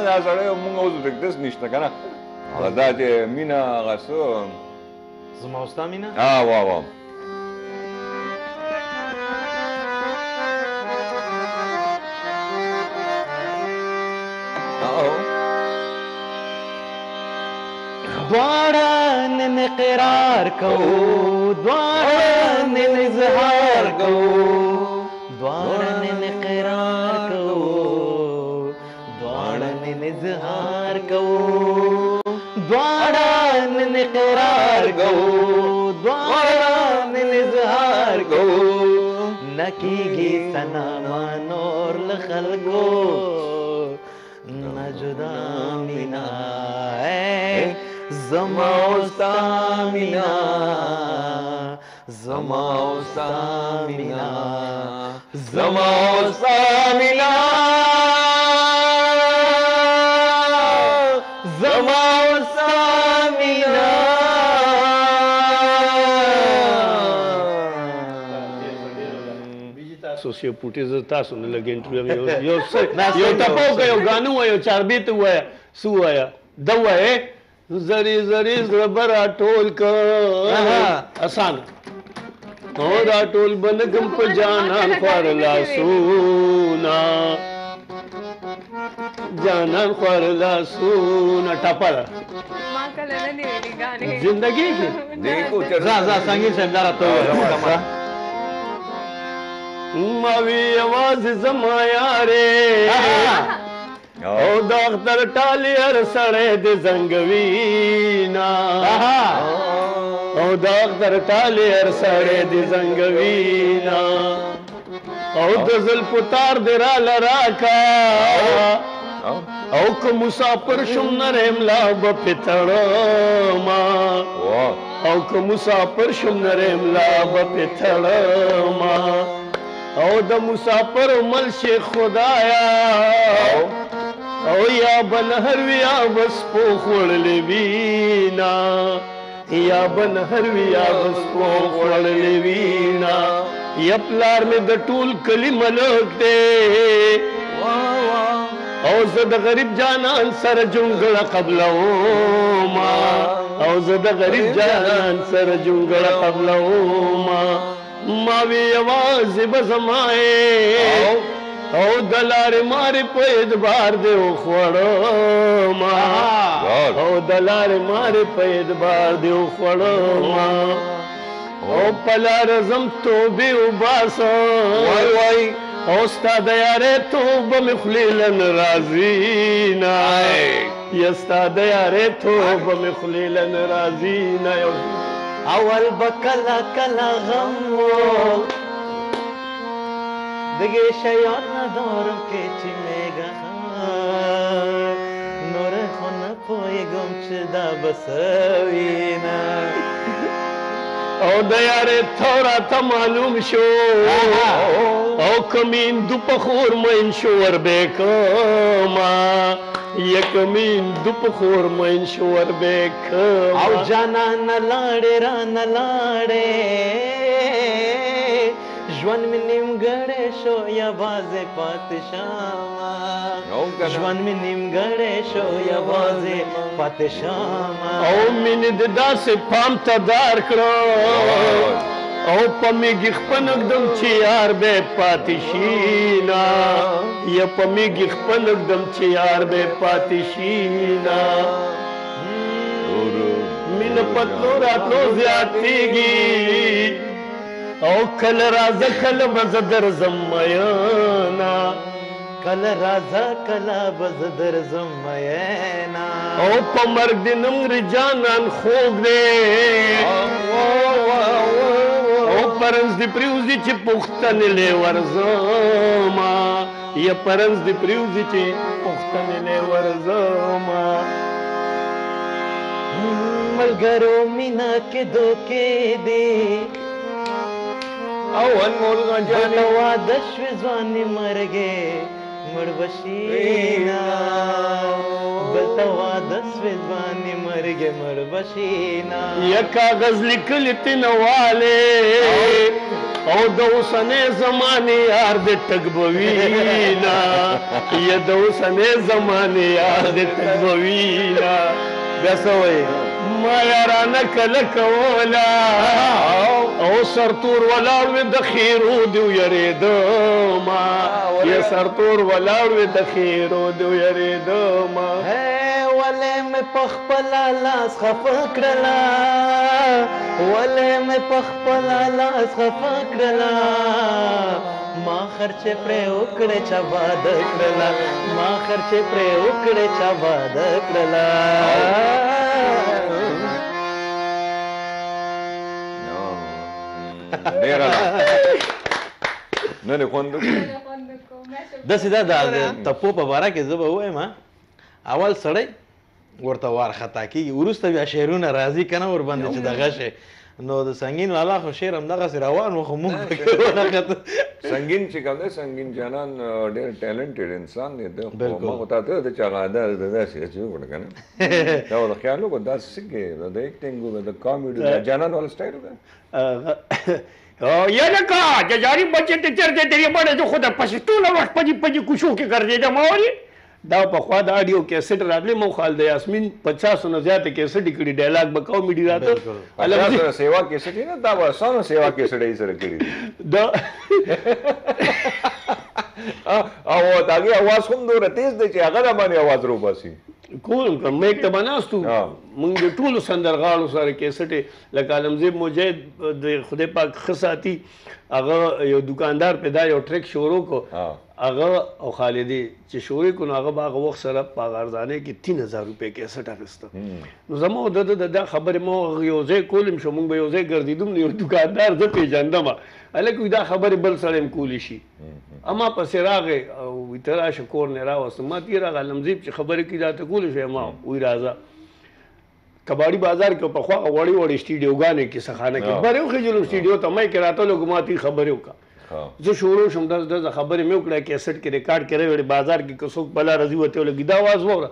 دا سره موږ اوس دې نشته کنه دا چې مینا غسو زما او ستا مینا واه دواړه نن اقرار کوو دواړه نن اظهار کوو دواړه نن اقرار کوو دواړه نن اظهار کوو دواړه نن اقرار کوو دواړه نن اظهار کوو نکیږي سنا نور له خلکو نه جدا مینا زما او ستا مینا زما او ستا مینا زما او ستا مینا زما او ستا مینا تاسو سه پوټې ز تاسو نه لګ انټرویو یو ټپو کوي یو غانو وایو چاربیت وایي سو وایي دا وایي زری زری زبر ټول ک آسان او دا ټول بنګم په جانان خور لاسونا جانان خور لاسونا ټپل ما کله نه دی ویلي غانې زندگی کې دیکھو ځه سنگین صاحب دا راته ما وی आवाज زما یارې او د اختر ټالی هر سړی د زنګوینا او د اختر ټالی هر سړی د زنګوینا او د زلفو تار د را لراکا او که مسافر شم نرم لا به تړما او که مسافر شم نرم لا به تړما او د مسافر مل شي خدایا او یا بنهر ویا بس پو خوړلې وینا یا بنهر ویا بس پو خوړلې وینا یا پلار مې د ټول کلی ملک دی او زه د غریب جانان سره جونګړه قبلوما او زه د غریب جانان سره جونګړه قبلوما ما وی आवाज بزمای او دلار مار په ادبار دی خوړو ما او دلار مار په ادبار دی خوړو ما او پلار زم توبه وباسه وای وای او استاد یاره توبه مخلیلن رازینا یا استاد یاره توبه مخلیلن رازینا اول بکلا کلا غم دگه شیان ندارم که چی میگه نور خونه پایگم چه دا بسوینا او د یاره تورا ته معلوم شو او کمین دو پخور مین شو ور بیکما یکمین دو پخور مین شو ور بیکما او جانا نلاړې را نلاړې ژوند مې نیمګړی شو یوازې پاتې شمه ژوند مې نیمګړی شو یوازې پاتې شمه او مینې د داسې پام ته دار کړه او په میږي خپنږدم چې یار به پاتې شینا یا په میږي خپنږدم چې یار به پاتې شینا مینه پتلو راتلو زیاتېږي او کله راځه کله به زه درځم مینا کله راځه کله به زه درځم مینا او په مرګ دې نمرې جانان خوږ دی او پرنس دې پریوزي چې پوښتنې لې ورځما یا پرنس دې پریوزي چې پوښتنې لې ورځما ملګرو مینا کې دوکې دی او انمول غنجانې واده شوې ځوانې مرګې مړ بشینا بلته واده شوې ځوانې مرګې مړ بشینا یا کاغذ لیکلي تینواله او د اوسنۍ زمانې یار دې ټک به وینا یا د اوسنۍ زمانې یار دې ټک به وینا بیا څه وایي ما یارانه کله کوله او سرتور ولاړ وې د خیرو دې ویرېدما یا سرتور ولاړ وې د خیرو دې ویرېدما ولې مې په خپله لاس خفه کړله ولې مې په خپله لاس خفه کړله ما خرچې پرې وکړې چا واده کړله ما خرچې پرې وکړې چا واده کړله ډېره نه خوند داسې دا د تپو په باره کې زه به ووایم اول سړی ورته وارخطا کېږي وروسته بیا شعرونه راځي که نه ورباندې چې دغه شی نو د سنگین والا خو شعر همدغسې روان و خو موږ پکې ونغته سنگین چې کوم دی سنگین جانان ډېر ټیلنټډ انسان دی د ما خو ته د چا دا داسې چې وکړه که نه دا د خیال وکړه دا څه کې د ایکټینګ د کامیډي د جانان والا سټایل ده یا لکه ججاري بچې ته چرته درې باندې زه خو د پسې ټوله وخت پجې کوشو کې ګرځېدم اورې دا پخوا د آډیو کیسټ راتلی مو خال د یاسمین 50 نه زیاته کیسټ کړي ډایلاګ به کامیډي راته سیوا کیسټ نه دا وسانو سیوا کیسټ یې سره کړي دا او داګه आवाज هم دوره تیز دی چې هغه باندې आवाज رو باسي کوم میک ته بناستو موږ د ټولو سندرغاړو سره کیسټ لکه عالمزیب مجید د خدای پاک خصاتی هغه یو دکاندار پیدا یو ټریک شروع کو هغه او خالدی چې شروع کو هغه هغه وخت سره په غرضانه کې 3000 روپے کیسټ اخیسته نو زمو د خبره مو یو ځای کولم شو موږ به یو ځای ګرځیدم یو دکاندار زه پیژندم الکه دا خبره بل سره کولی شي اما پسې راغې او تراشه کور نه راوست ما تیر عالمزیب چې خبره کې دا ته کولی شو ما وی راځه کباړی بازار کې په خوا وړي وړي سټډیوګانې کې سخانه کې بره خو جلو سټډیو ته مې کراته لګماتي خبره وکړه زه شروع شم د خبرې مې وکړه کیسټ کې ریکارډ کړی وړي بازار کې کوڅوک بلا رضی وته لګی دا आवाज وره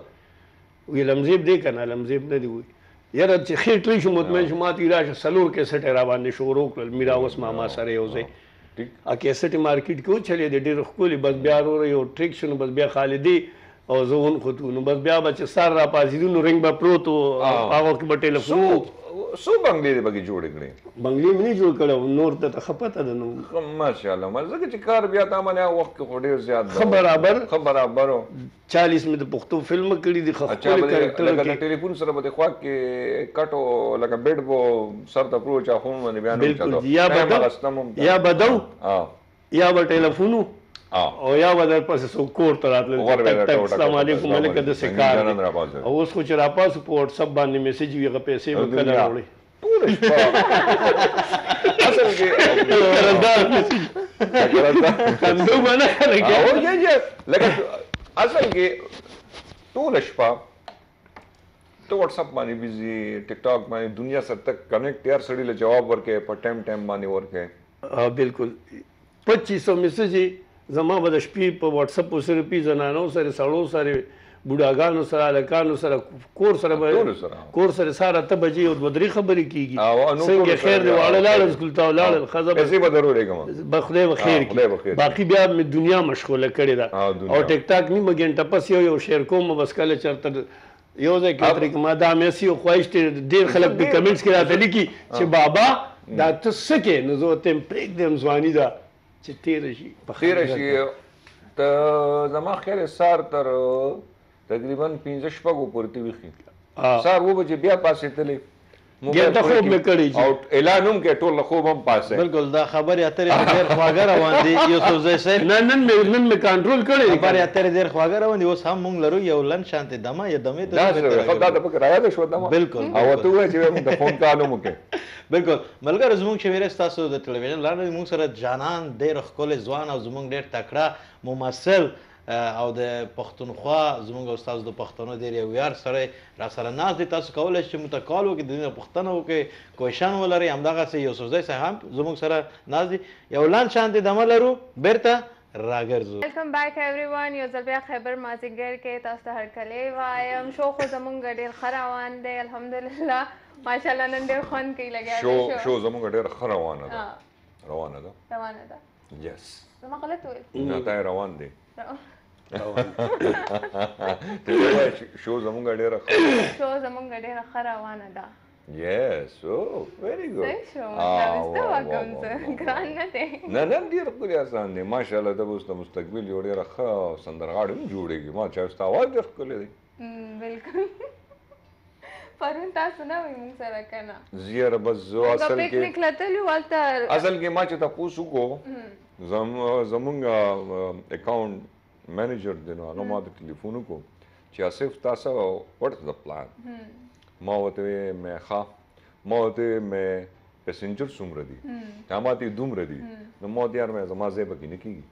وی لمزیب دې کنه لمزیب نه دی وی یاره چې خیر تلی شو مطمئن شو ماته راشه سلور کیسټ را باندې شروع کړل میرا اوس ماما سره یو ځای ا کیسټ مارکیټ کې چلے د ډېر خولي بس بیا ورو یو ټریک شنو بس بیا خالدی او زون خو نو بس بیا بچ سر را پازیدو نو رنګ به پروتو هغه کې به ټلیفون سو بنگلې دې بګي جوړ کړې بنگلې مې نه جوړ کړو نور ته خپته ده نو ماشاءالله مزه چې کار بیا تا باندې وخت خو ډېر زیات برابر 40 مې د پښتو فلم کړی دي خو خپل کریکټر کې ټلیفون سره به خو کې کټو لکه بیډ بو سر ته پروچ اخون باندې بیان وکړو یا بدو یا به ټلیفونو او یا بدر پس سو کور ته راتل السلام علیکم ملک د سکار او اوس خو چې را پاسو په واتس اپ باندې میسج ویغه پیسې وکړه وړي ټول شپه اصل کې کندو باندې راګه او یې لکه اصل کې ټول شپه تو واتس اپ باندې بيزي ټیک ټاک باندې دنیا سره تک کنیکټ یار سړی له جواب ورکې په ټایم باندې ورکې بالکل 2500 میسج زما به د شپې په واتس اپ سره پی زنانو سره سړو سره بوډاګانو سره الکانو سره کور سره ساره ته بجې او درې خبرې کیږي څنګه خیر دی واړه لاړ سکول ته لاړ خزه پیسې به ضروري کوم بخله بخیر کی باقی بیا مې دنیا مشغوله کړې ده او ټیک ټاک نیمه ګنټه پس یو شیر کوم بس کله چرته یو ځای کې تر کومه دا مې سي خواهش ډیر خلک په کمنټس کې راته لیکي چې بابا دا ته سکه نو زه ته پریک دم ځواني دا چې تیر شي ته زما خیر سار تر تقریبا 15 شپږو پورته ویخي سار و بجې بیا پاسې تلې ګټه خوب مې کړی او اعلان هم کې ټول خوب هم پاسه بالکل دا خبرې اترې ډېر خواږه روان دي یوسف زئی صاحب نن مې کنټرول کړی خبرې اترې ډېر خواږه روان دي اوس هم موږ لرو یو لن شانته دمه یا دمه دا د پک راځه شو دمه بالکل او ته وای چې موږ د فون کالو مو کې بالکل ملګر زموږ چې ویره تاسو د ټلویزیون لاندې موږ سره جانان ډېر ښکلی ځوان او زموږ ډېر تکړه ممثل او د پښتونخوا زموږ استاد د پښتنو ډېر یو یار سره را سره ناز دي تاسو کولای شئ متکالو کې د پښتنو کې کوشن ولري همدغه یوسف زئی صاحب زموږ سره ناز دي یو لان شانتي دمه لرو بیرته راګرځو ویلکم بیک ایوریون یو ځل بیا خیبر مازیګر کې تاسو ته هرکلی وایم شو خو زموږ ډېر ښه روان دی الحمدلله ماشاءالله نن ډېر خوند کوي لګیا شو زموږ ډېر ښه روانه ده یس زما غلط ویل نه تا روان دی شو زموږ ډېره ښه روانه ده یس او ویری ګوډ نه ډېر ښکلی آسان دی ماشاءالله ته به اوس د مستقبل یو ډېره ښه سندرغاړې هم جوړېږي ما چې ستا اواز ډېر ښکلی دی بالکل پرون تاسو نه وئ موږ سره که نه زیاره بس زه اصل کې ما چې تپوس وکړو زمونږ اکاؤنٹ مینیجر دی نو هغه ما ته ټلیفون وکړو چې آصف تاسو واټ از د پلان ما ورته مې پیسنجر څومره دي ما ته دومره دي نو ما ته یار مې زما ځای پکې نه کېږي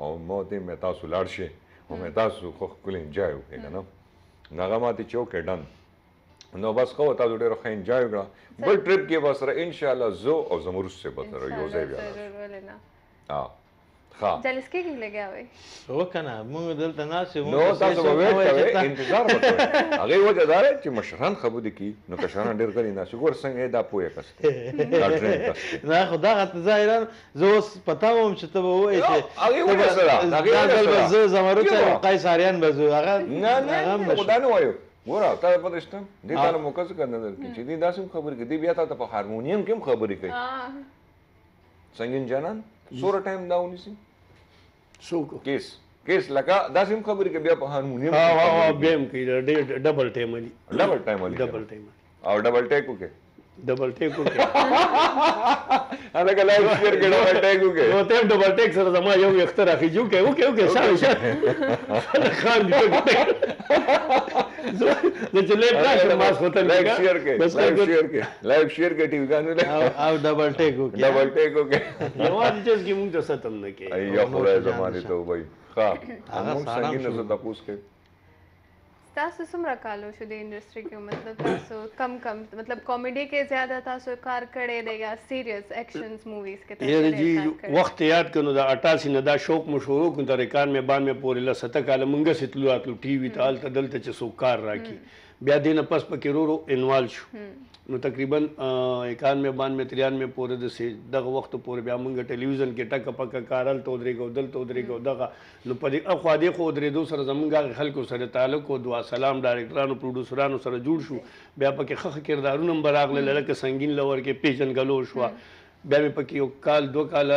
او ما ته مې تاسو لاړ شئ او مې تاسو خو ښکلی انجوای وکړئ که نه نو هغه ما ته چې اوکې ډن نو بس خو تاسو ډېر ښه انجوای وکړه بل ټریپ کې به سره ان شاء الله زو او زمروز سے به سره یو ځای بیا ضرور ولې نه ها ها جلس کې لګیا وای وکنه موږ دلته ناس یو نو تاسو به ویټ کوئ انتظار وکړئ هغه وجه دا چې مشران خبرې کوي نو کشران ډېر غلي نه شګور څنګه دا پوهه کسته دا ټرین کسته نه خدا غته ظاهرا زه اوس پتا وم چې ته به وایې چې هغه وجه سره هغه زه زمرو ته قیصریان بزو هغه نه خدا نه وایو ګوره تا پته شته دې تعالی موقع څه کنه درکې چې دې داسې خبرې کوي دې بیا ته په هارمونیم کې خبرې کوي څنګه جانان سوره ټایم داونی سي څوک کیس لکه داسې خبرې کوي بیا په هارمونیم ها بیا هم کوي ډبل ټایم علي ډبل ټایم او ډبل ټیک وکړي ډبل ټیک وکړي هغه لایو شیر کې ډبل ټیک وکړي نو ته ډبل ټیک سره زما یو اختر اخی جو کې وکړي شاله خان دې زه چې لیک راځم ما څه لایو شیر کې لایو شیر کې ټي وی غانو او ډبل ټیک وکړي یو چې موږ ته ستم نه کې ایو خدای زمانه ته وای ښه موږ څنګه نه زده پوس کې تاسو څومره کالو شو د انډستری کې مطلب تاسو کم مطلب کامیډي کې زیاده تاسو کار کړی دی یا سیریس ایکشنز موویز کې تاسو جی وخت یاد کړو دا 88 نه دا شوق مو شروع کړ تر 91 پورې له 7 کال مونږه ستلو اتلو ټي وی ته دلته چې څوک کار راکې بیا دینه پس پکې ورو انوالو شو نو تقریبا 91 93 پورې د دغه وخت پورې بیا مونږ ټلویزیون کې ټک پک کارل تو درېګو دل تو درېګو دغه نو په دې اخوا دې خو درې دو سره زمونږ خلکو سره تعلق او دعا سلام ډایرکټرانو پروډوسرانو سره جوړ شو بیا پکې خخ کردارونه نمبر راغله لکه سنگین لور کې پیجن غلو شو بیا مې پکې یو کال دو کال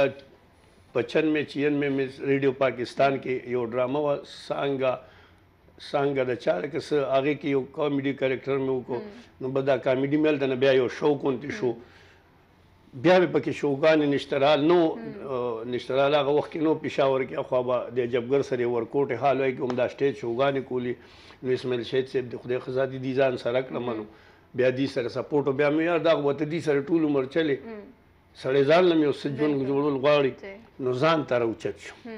95 96 ریډیو پاکستان کې یو ډرامه و څنګه د چاره کې هغه کې یو کامیډي کریکټر مې وکړو نو بدا کامیډي مل د بیا یو شو کونتی شو بیا به پکې شوګان نشترال نو نشترال هغه وخت کې نو پېښور کې خو به د جبګر سره ورکوټ حال وای کوم دا سټیج شوګان کولی نو اسماعیل شهید صاحب د خدای خزادي دي ځان سره کړمنو بیا دې سره سپورټ بیا مې یار دا وته دې سره ټول عمر چلی سړی ځان لمه اوس جون جوړول غواړي نو ځان تر اوچت شو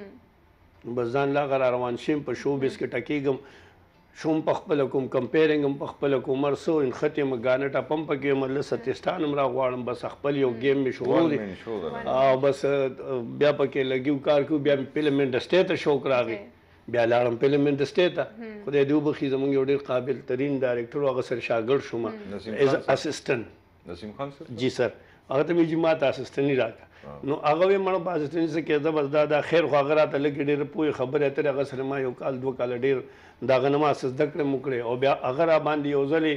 بس ځان لا غره روان شم په شو بیس کې ټکیګم شوم په خپل کوم کمپیرینګ په خپل کوم مرسو ان ختم غانه ټپم پکې مله ستستان مرا غواړم بس خپل یو گیم می شو او بس بیا پکې لګیو کار کو بیا فلم انډسټری ته شوق راغی بیا لاړم فلم انډسټری ته خدای دې وبخي زمونږ یو ډېر قابل ترین ډایرکټر هغه سر شاګرد شوم ایز اسسټنټ نسیم خان سر جی سر هغه ته مې جماعت اسسټنټ نه راکا نو هغه یې مړ په اسسټنټ څه کې بس دا خیر خو هغه راته لګي ډېر پوهه خبره اتره هغه سره ما یو کال دوه کال ډېر دا غنما اساس دکړه مکړه او بیا هغه را باندې یو ځلې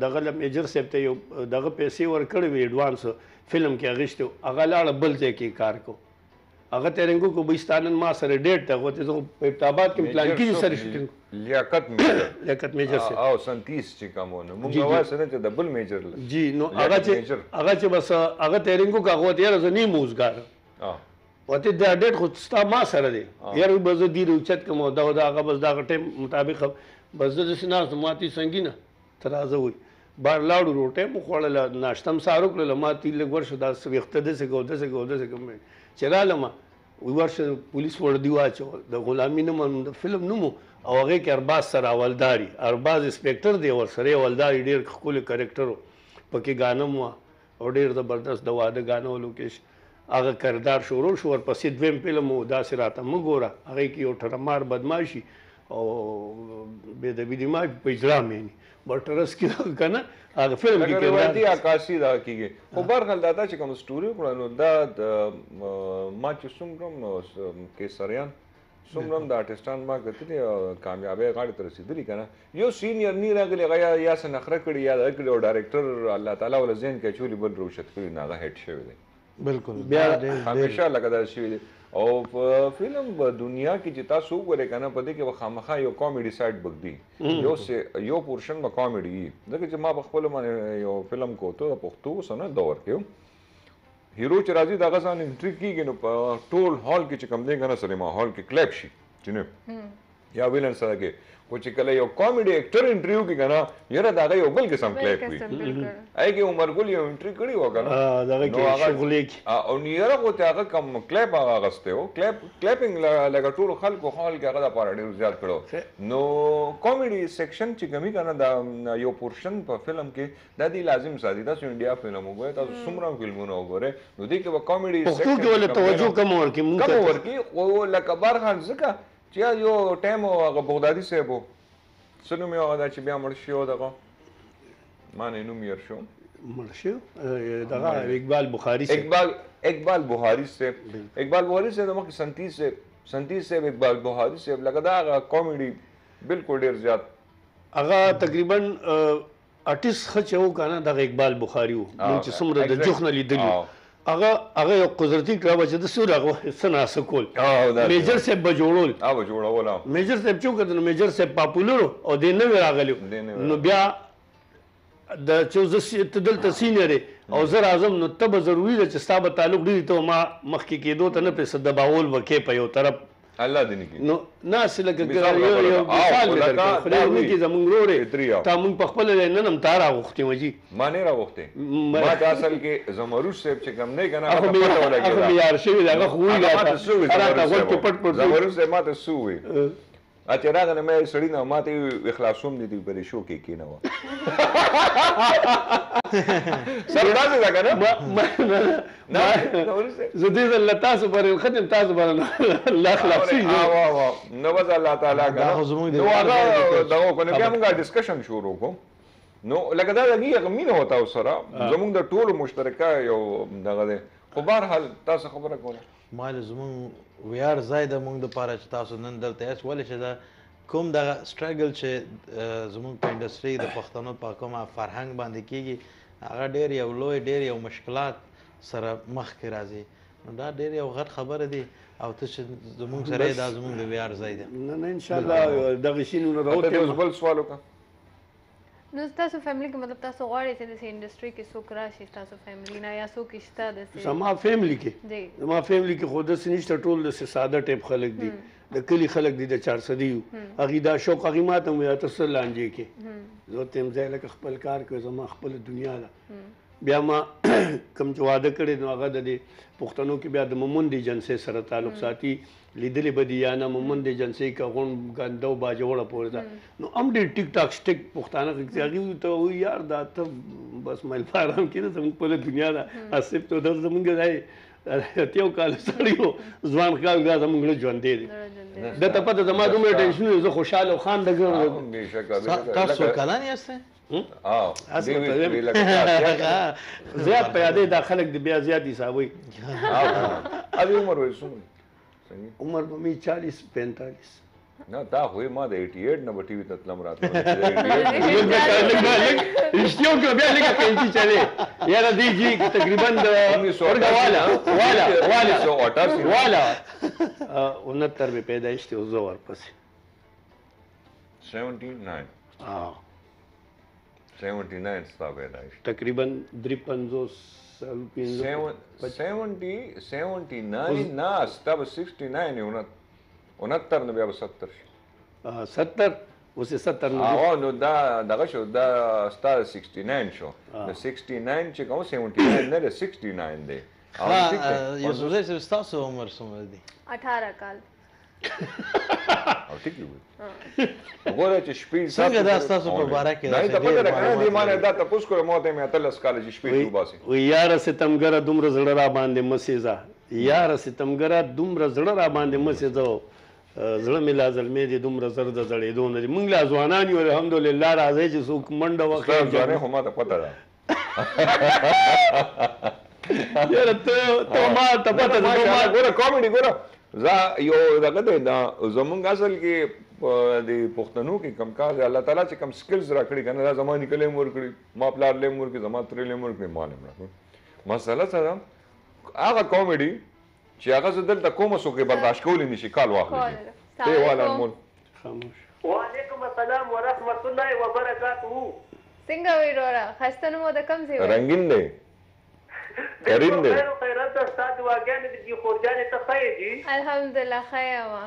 دغه میجر سیب ته یو دغه پیسې ورکړې وی ایڈوانس فلم کې اغشته هغه لاړ بل ځای کې کار کو هغه ترنګو کو بيستانن ما سره ډیټ ته وته زه په ابتابات کې پلان کې سره شوټینګ لیاقت میجر سے او سنتیس چې کومونه موږ واسه نه ډبل میجر جی نو هغه چې بس هغه ترنګو کا غوته یاره زنی موزګار وته دا ډیټ خو ستا ما سره دی یاره بز دی روچت کوم دا هغه بس دا ټیم مطابق بس د سناس ماتي سنگینه ترازه وي بار لاړو روټه مو خوړل ناشتم سارو کړل ما تیل ورشه دا وخت د څه کوم چرالم ورشه پولیس وردی واچو د غلامی نوم د فلم نوم او هغه کې ارباز سره اولداري ارباز انسپکټر دی ور سره اولداري ډیر خپل کریکټر پکې غانم وا او ډیر زبردست د واده غانو لوکیش هغه کردار شروع شو ور پسې دویم فلم دا سراته مګوره هغه کې یو ټرمار بدمعشي او به د بيدی ما په اجرا مې بټرس کې کنه هغه فلم کې ورته عکاسي دا کیږي خو برخل دادا چې کوم سټوري کړو دا ما چې څومره کیسریان څومره د آرټستان ما کتلې کامیابی غاړه ته رسیدلی کنه یو سینیئر نه راغلی غیا یا سنخره کړی یا کړی ډایرکټر الله تعالی ول زین کې چولی بل روشت کړی ناغه هټ شوی دی بالکل بیا همیشه لګدار شوی دی او فلم دنیا کې چې تاسو وګورئ کنه په دې کې خامخا یو کامیډي سایډ بګدي یو پورشن به کامیډي دغه چې ما په خپل باندې یو فلم کوته پښتو سره دور کې هیرو چې راځي دغه ځان انټری کیږي نو په ټول هال کې چې کم دی کنه سینما هال کې کلیپ شي چې نه یا ویلن سره کې خو چې کله یو کامیډي اکټر انټرویو کې کنه یره دا یو بل قسم کلیپ وي اې کې عمر ګل یو انټری کړی و کنه دا کې شغلې کې او نیره کو ته هغه کم کلیپ هغه غسته و کلیپینګ لګا ټول خلکو خال کې هغه د پاره ډیر زیات کړو نو کامیډي سیکشن چې کمی کنه دا یو پورشن په فلم کې د دې لازم ساتي تاسو انډیا فلم وګورئ تاسو څومره فلمونه وګورئ نو دې کې به کامیډي سیکشن کې ولې توجه کم ورکی مونږ کم ورکی او لکه بارخان زکه چې یو ټایم هغه بغدادي صاحب څنګه مې هغه چې بیا مړ شو دغه ما نه نوم یې شو مړ شو دغه اقبال بخاری سے اقبال بخاری سے دغه سنتی سے اقبال بخاری سے لګا دا کامیډي بالکل ډیر زیات هغه تقریبا آرټیست خچو کنه دغه اقبال بخاری وو چې څومره د جوخنه لیدلی هغه یو قدرتي کړه چې د سور هغه سنا سکول میجر صاحب بجوړول میجر صاحب چې کړه میجر صاحب پاپولر او د نو راغلی نو بیا د چې دلته سینیئر او زر اعظم نو تب ضروری ده چې ستاسو تعلق دی ته ما مخکې کېدو ته نه په صدباول وکې په یو طرف الله دې نه کی نو ناس لکه یو مثال درکړم خدای دې کی زمونږ وروره تا مونږ په خپل نن هم تارا غوښتي وږي ما نه راغوښتي ما د اصل کې زمروش صاحب چې کم نه کنه هغه پټ ولګي هغه یار شوی دا خو وی لا راته پټ زمروش صاحب ما ته سوې اته راغله مې سړی نه ماته اخلاصوم دي په شو کې کینه و سردار دا کنه نه زدي الله تاسو پر خدمت تاسو پر الله خلاصي نو وځ الله تعالی کنه نو هغه دغه کنه بیا موږ ډسکشن شروع کوم نو لکه دا دغه مینه وتا سره زموږ د ټولو مشترکه یو دغه خو بهر حال تاسو خبره کوله مال زمون ویار زائد مونږ د پاره چې تاسو نن دلته یاست ولې چې دا کوم د سټرګل چې زمون په انډستری د پښتنو په کومه فرهنګ باندې کیږي هغه ډېر یو لوی ډېر یو مشکلات سره مخ کې راځي نو دا ډېر یو غټ خبره دی او ته چې زمون سره دا زمون د ویار زائد نه ان شاء الله دغه شینونه راوته بل سوال وکړه نو تاسو فیملی کې مطلب تاسو غواړئ چې د انډستری کې څوک راشي تاسو فیملی نه یا څوک شته د زما فیملی کې خو د سنشت ټول د ساده ټیپ خلک دي د کلی خلک دي د 400 دی هغه دا شوق هغه ماته مې تاسو لانجه کې زه تم ځای لکه خپل کار کوي زما خپل دنیا ده بیا ما کوم چې واده کړی نو هغه د پښتنو کې بیا د مومند جنسي سره تعلق ساتي لیدلې بدی یا نه مومند جنسي کا غون غندو باجوړه پورته نو ام دې ټیک ټاک سټیک پښتانه کې ته یار دا ته بس مل فارم کې زموږ په دنیا ده اسب ته در زموږ ځای تیو کال سړیو ځوان کال دا زموږ ژوند دی د ته پته زما دومره ټینشن زه خوشاله خان دغه تاسو کلان یاست زیات پیاده دا خلک د بیا زیات حسابوي ابي عمر وې څومره عمر به می 40 45 نه دا خو ما د 88 نه ټي وي ته تلم راته رښتیا کو بیا لګه پېنټي چلے یار دی جی تقریبا د والا 69 به پیدائش ته زو ورپسې 79 ستا پیدائش تقریبا 53 79 نه ستا 69 نه 69 نه بیا 70 70 اوس 70 نو دا دغه شو دا ستا 69 شو د 69 چې کوم 79 نه 69 دی یو څه تاسو عمر څومره دی 18 کال او ټیک دی وګوره چې شپې څنګه دا تاسو په باره کې نه ته پته راکنه دی مانه دا تاسو کوم موته مې اتلس کال چې شپې وباسي و یار ستمګره دومره زړه را باندې مسیزا یار ستمګره دومره زړه را باندې مسیزا زړه مې لازل مې دي دومره زړه د زړېدو نه موږ لا ځوانان یو الحمدلله راځي چې څوک منډه وکړي ځوانه هم ته پته ده یاره ته ما ته پته ده ما ګوره کامیډي ګوره زه یو دغه دی دا زمونږ اصل کې د پښتنو کې کم کار دی الله تعالی چې کم سکلز راکړي کنه دا زمانه کې لیم ورکړي ما پلار لیم ورکړي زما تر لیم ورکړي ما لیم راکړي مسله څه ده هغه کامیډي چې هغه دلته کومه څوک برداشت کولی نشي کال واخلي دی والا مول خاموش وعلیکم السلام ورحمت الله وبرکاته څنګه وی ورا خسته نو د کم سی رنگین دی کریم دی خیرات استاد واګان دي خورجان ته خیر دي الحمدلله خیر ما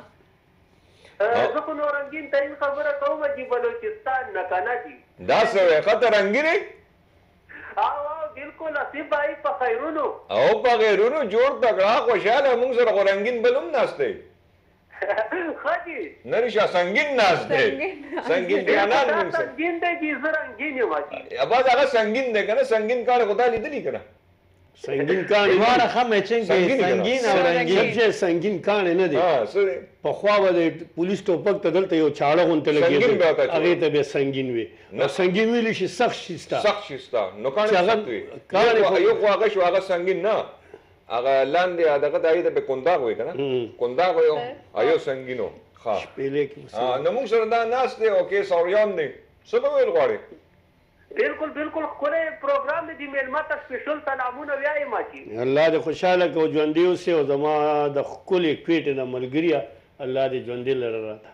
زه خو نو رنګین ترین خبره کوم چې بلوچستان نه کنه دي دا څه وای خطر رنگینه او بالکل اسی بای په خیرونو او په غیرونو جوړ تکړه خوشاله موږ سره خو رنگین بلوم ناشته خدي نریشا سنگین ناشته سنگین بیانات موږ سره سنگین دی چې زه رنګین یم ابا دا سنگین دی کنه سنگین کار خدا لیدلی کنه سنگین کان دواړه ښه میچنګ کوي سنگین او رنګین سبزه سنگین کان نه دی ها سره په خوا به پولیس ټوپک ته دلته یو چاړه غونته سنگین به لګېده وته هغې ته به سنگین وي او سنگین ویلی شي سخت شي ستا سخت شستا نو کانه چې هغه سخت وي کاڼې خو- یو خو هغه شو هغه سنگین نه هغه لاندې دغه دای د کنداغ وي کنه کنداغ وي ایو سنگینو ها پیلې کې نو موږ سره دا ناس دی او کې سوریان دی څه به ویل غواړي بالکل بالکل خپل پروګرام دی میلمه ته سپیشل سلامونه وایم چې الله دې خوشاله کو ژوندې اوسې او زما د ښکلې کویټې نه ملګریه الله دې ژوندې لره راته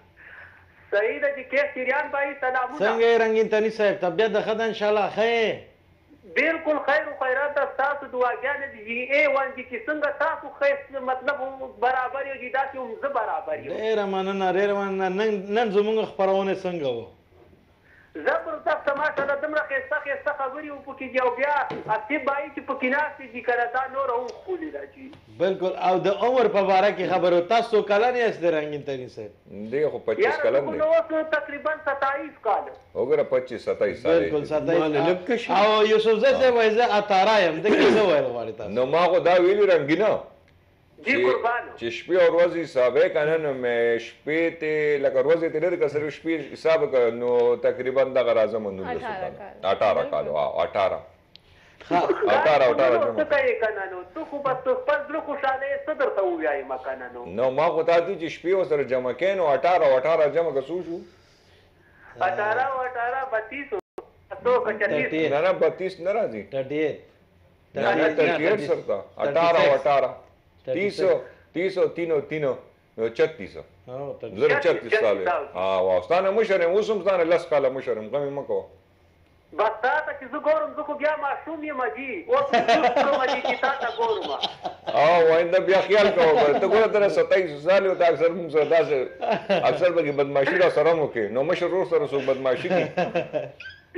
صحیح ده چې کې سریان بای سلامونه څنګه یې رنګین تني صاحب طبیعت د ښه ده انشاءالله ښه یې بالکل خیر او خیرات تاسو دعاګانې دي ای وان چې څنګه تاسو خیر مطلب برابر یو دي تاسو هم زه برابر یم ډېره مننه ډېره مننه نن زموږ خپرونه څنګه وه زبردست ماشاءالله دومره ښایسته خبرې وو پکې دي او بیا اصیب بایي چې پکې ناستې دي که نه دا نور هم ښکلي ده چې بالکل او د عمر په باره کې خبرو تاسو کلن یاست د رنګین تني صاحب دی خو 25 کلن دی یاره اوس تقریبا 27 کاله وګوره 25 27 سال بالکل مانه لږ کشي. او یوسف زی صاحب وایي زه اتاره یم د کې څه ویل غواړي تاسو نو ما خو دا ویلي رنګینه جی قربانو چې شپې او ورځې حسابې کنه نو مې شپې ته لکه ورځې ته لري که صرف شپې حساب کړ نو تقریبا دغه راځم 18 کال 18 څه کوي کنه نو ته خو بس خپل زړه خوشاله یې څه درته ووایم کنه نو ما خو تا دي چې شپې ورسره جمع کړې نو 18 جمع که څو شو 18 32 نه 32 نه راځي 38 نه 38 سرتا 18 30 36 زر 36 سال او ستانه مشرم اوسم ستانه لس کاله مشرم غمی مکو بس تا ته چې زه ګورم زه خو بیا معصوم یم جی اوس کوم چې تا ته ګورم او وینده بیا خیال کوو ته ګوره تر 27 سال یو دا اکثر موږ سره داسې اکثر به بدمعشي را سره مو کې نو مشر ورور سره څوک بدمعشي کوي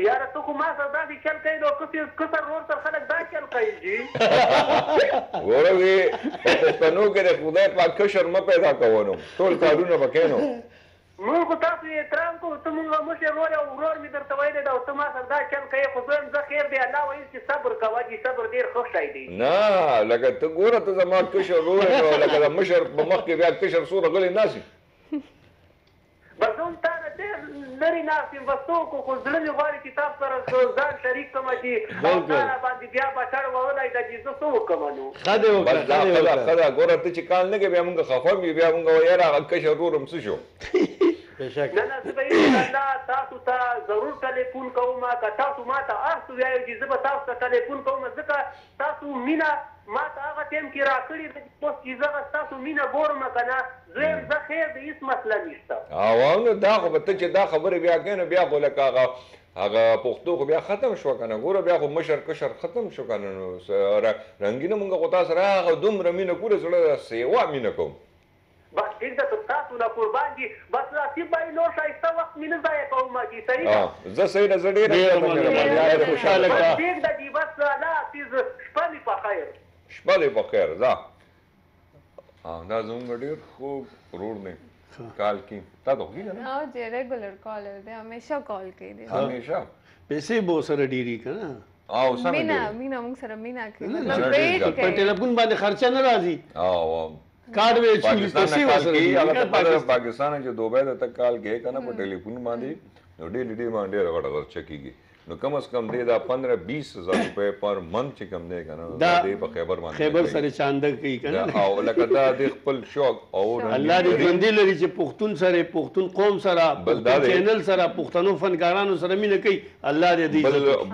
یاره ته خو ما سره داسې چل کوي نو کسر ورور سره خلک دا چل کوي جی ګوره وی په پښتنو کې د خدای پاک کشر مه پیدا کوو نو ټول کارونه پکې نو موږ خو تاسو احترام کوو ته مونږ مشر ورور او ورور مې درته ویلی ده او ته ما سره دا چل کوې خو زه زه خیر دی الله ویل چې صبر کوه چې صبر ډېر ښه شی دی نه لکه ته ګوره ته زما کشر ورور یې نو لکه د مشر په مخ کې بیا کشر څومره غلی ناست بس زه هم تا نه ډېر لرې ناست یم بس څوک خو زړه مې غواړي چې تاسو سره ځان شریک کړم چې او تا راباندې بیا بټړ وهلی ده چې زه څه وکړم نو ښه دې بس وکړه دا ښه ده ګوره ته چې کال نه کوې بیا مونږ خفه وي بیا مونږ وایو یاره هغه کشر ورور هم څه شو بېشک نه نه زه به انشاءالله تاسو ته ضرور ټلیفون کوم که تاسو ما ته هر څه وایو چې زه به تاسو ته ټلیفون کوم ځکه تاسو مینه ما ته هغه ټایم کې راکړې ده اوس چې زه ستاسو مینه ګورم که نه زه یم زه خیر د هېڅ مسله نشته او نو دا خو به ته چې دا خبرې بیا کوې نو بیا خو لکه هغه پښتو خو بیا ختم شوه که نه ګوره بیا خو مشر کشر ختم شو که نه نو رنګینه مونږ خو تا سره هغه دومره مینه کوو زړه سیوا مینه کوم بس ټیک ده تاسو نه قربان دي بس راسي بای نور ښایسته وخت مې نه ضایع کوم جي صحیح ده زه صحیح ده زه ډېره خوشحاله بس ټیک ده جي بس الله حافظ شپه مې په خیر شپه دې په خیر ځه دا زموږ ډېر خوب ورور دی کال کې تا ته خوږي که نه او جی ریګولر کالر دی همیشه کال کوي دی همیشه پیسې به ورسره ډېري که نه او څنګه مینا موږ سره مینا کوي نه، مطلب ډېر ویټ زیات. په کوي ټلیفون باندې خرچه نه راځي او کارډ به چولي پاکستان پیسې نه کال ورسره کې هغه ډېري. ته پاکستان چې دوبۍ ته تک کال کې کنه په ټلیفون باندې نو ډېر باندې غټه خرچه کیږي نو کم از کم دې دا 15-20 هزار روپے پر منت چې کم دی کنه دا دې په خیبر باندې خیبر سره چانده کوي که نه او لکه دا د خپل شوق او الله دې ژوندي لري چې پښتون سره پښتون قوم سره بل دا پښتون دی. چینل سره پښتنو فنکارانو سره مینه کوي الله دې دې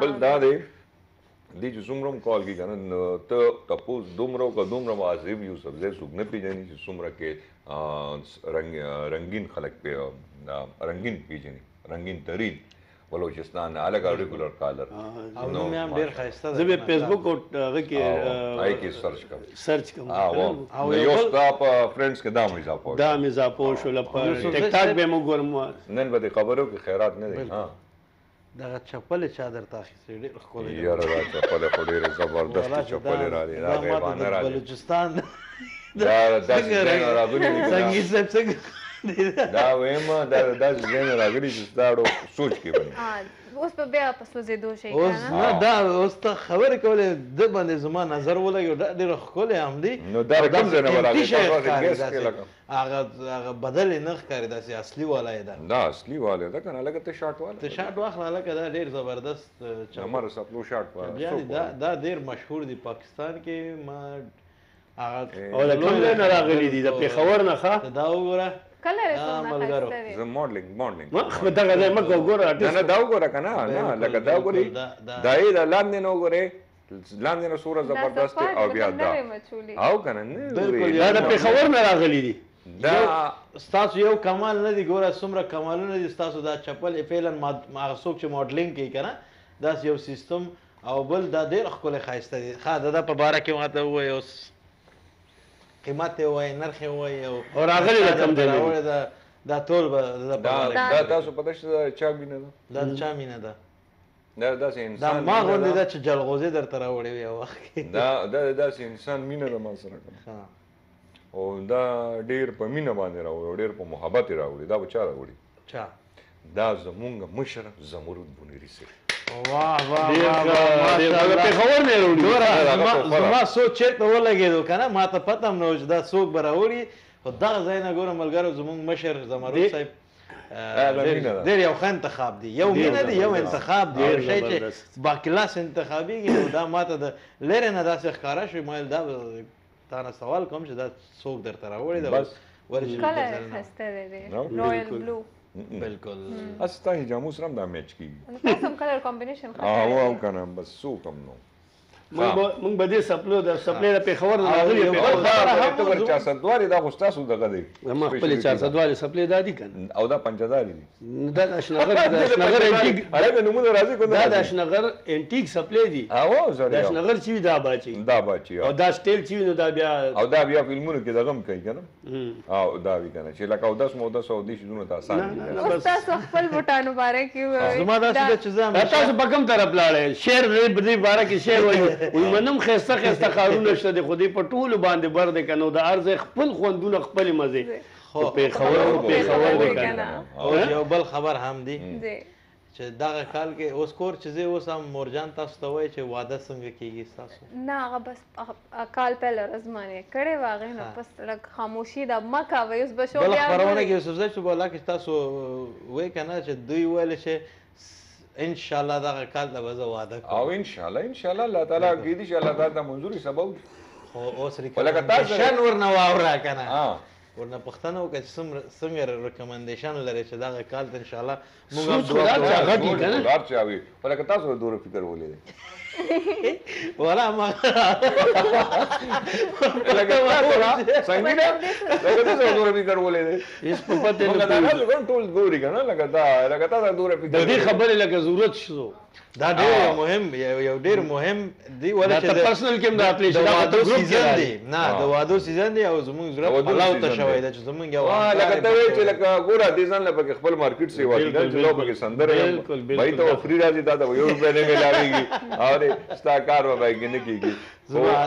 بل دا دی دې چې څومره کال کې کنه نو ته تاسو دومره واجب یو سبزه څوک نه پیژني چې څومره کې رنگین خلک په رنگین پیژني رنگین ترین بلوچستان الګ ریګولر کالر او نو مې هم ډیر ښایسته زه به فیسبوک او هغه کې آی کې سرچ کوم او یو سټاپ فرندز کې دام اضافه دا مې اضافه شول په ټیک ټاک به مو ګورم نن به خبرو کې خیرات نه دی ها دا چپل چا درته اخیستې ډېر ښکلی یاره دا چپل خو ډېرې زبردست چپل راځي دا غیبانه راځي بلوچستان دا داسې راغلي دي سنگي صاحب څنګه دا وایم دا داسې ځین راغلي چې ستاسو سوچ کې باندې اوس په بیا په سوځېدو شي اوس نه دا اوس ته خبرې کولې د باندې زما نظر ولګي دا ډېر ښکلی هم دی نو دا کوم ځای نه ولاګي هغه بدل نه ښکاري داسې اصلي والا یې ده دا اصلي والا ده کنه لکه ته شارټ والا ته شارټ واخله لکه دا ډېر زبردست عمر سپلو شارټ والا دا ډېر مشهور دی پاکستان کې ما هغه او د کوم ځای نه راغلي دي د پېښور نه ښه دا وګوره کلر یې څومره ښایسته دی زه ماډلینګ خو دغه ځای مه کوه ګوره نه دا وګوره که نه نه لکه دا وګورې دا یې د لاندې نه وګورې لاندې نه څومره زبردست دی او بیا دا او که نه دا د پېښور نه راغلي دي دا ستاسو یو کمال نه دی ګوره څومره کمالونه دي ستاسو دا چپل فعلا هغه څوک چې موډلینګ کوي که نه داسې یو سیستم او بل دا ډېر ښکلی ښایسته دی ښه د ده په باره کې ماته ووایي اوس قیمت یې ووایي نرخ یې ووایي او راغلي د کوم ځای نه دا ټول به دا تاسو پته شته چا مینه ده دا د چا مینه ده دا داسې دا انسان ما غوندې ده چې جلغوزې درته راوړې وي یو وخت کې دا داسې انسان مینه ده ما سره کنه او دا ډېر په مینه باندې راوړي ډېر په محبت یې راوړي دا به چا راوړي چا دا زمونږ مشر زمرود بونیري صاحب واه واه واه پېښور نه راوړي زما سوچ چېرته ولګېدو که نه ما ته پته هم نه و چې دا څوک به راوړي خو دغه ځای نه ګوره ملګرو زمونږ مشر زمرود صاحب ډېر یو ښه انتخاب دی یو مینه دی یو انتخاب دی یو شی چې باکلاس انتخابېږي نو دا ما ته د لرې نه داسې ښکاره شوي ما دا تا نه سوال کوم چې دا څوک درته راوړی ده کلر ښایسته دی رویل بلو بالکل استا هجامو سره هم دا میچ کیږي تاسو هم کلر کمبینیشن او کنه بس څوک هم نو مونږ به دې سپلو د سپلې د پېښور نه راغلي چا سدواري دا خو ستاسو دغه دی ما خپلې 400 سپلې دا دي کنه او دا پنځداري دي دا د اشنغر انټیک هغه نمونه راځي کوم دا د اشنغر انټیک سپلې دي او زړه د اشنغر چې دا باچی او دا سټیل چې نو دا بیا او دا بیا فلمونو کې دغه کوي کنه او دا وی کنه چې لکه او 10 مو 10 او دې شنو ته آسان دي تاسو خپل بوټانو باره کې زما داسې چې زه تاسو په کوم طرف لاړې شعر دې باره کې شعر وایي منم خسته خسته کارونه شته د خودي په ټولو باندې بر د کنو د ارزه خپل خوندونه خپل مزه خو په خبر د کنه او یو بل خبر هم دی چې دغه کال کې اوس کور چې زه اوس هم مورجان تاسو ته وایي چې واده څنګه کیږي تاسو نه هغه بس کال پهله ورځ کړې واغې نو بس لږ خاموشي د مکه وي اوس به شو بل خبرونه کې اوس زه چې بولا کې تاسو وایي کنه چې دوی ویل چې ان شاء الله دغه کال د وځه واده او ان شاء الله الله تعالی کې دي چې الله تعالی ته منظوري سبب خو اوس ریکمنډیشن ورنه واوره کنه ورنه پښتنه وکړه چې څنګه ریکمنډیشن لري چې دغه کال ته ان شاء الله موږ هم دعا غټي کنه لار چاوي ولکه تاسو دوره فکر ولې ولا ما څنګه دا دوره فکر ولې هیڅ په پته نه ټول ګوري کنه لکه دا دوره فکر د دې خبرې لکه ضرورت شو دا ډېر مهم یو ډېر مهم دی ولې چې د پرسنل کې د اپلیکیشن د واده سیزن دی نه د واده سیزن دی او زموږ زړه الله ته شوی دا چې زموږ یو لکه ته وایې چې لکه ګوره دې ځان لپاره خپل مارکیټ سی وایي دا چې لو پکې سندره بای ته فری راځي دا د یو روپیا نه ملاويږي او ستا کار وای کې نه کیږي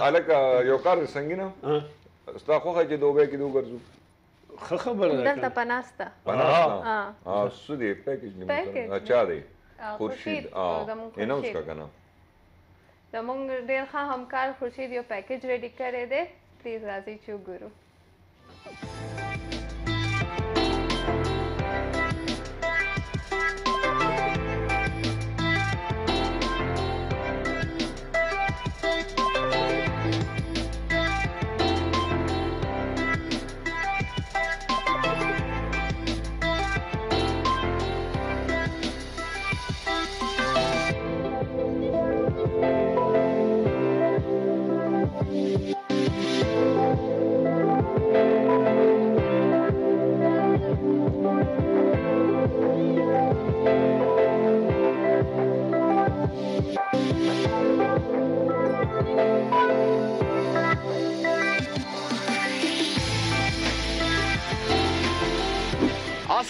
الکه یو کار څنګه نه ستا خو چې دوه کې دوه ګرځو خبره ده دلته پناسته سودی پیکیج نیمه اچھا دی خورشید اناؤنس کا کنا زمونږ ډېر ښه همکار خورشید یو پیکیج ریډي کړی دی پلیز راځئ چې وګورو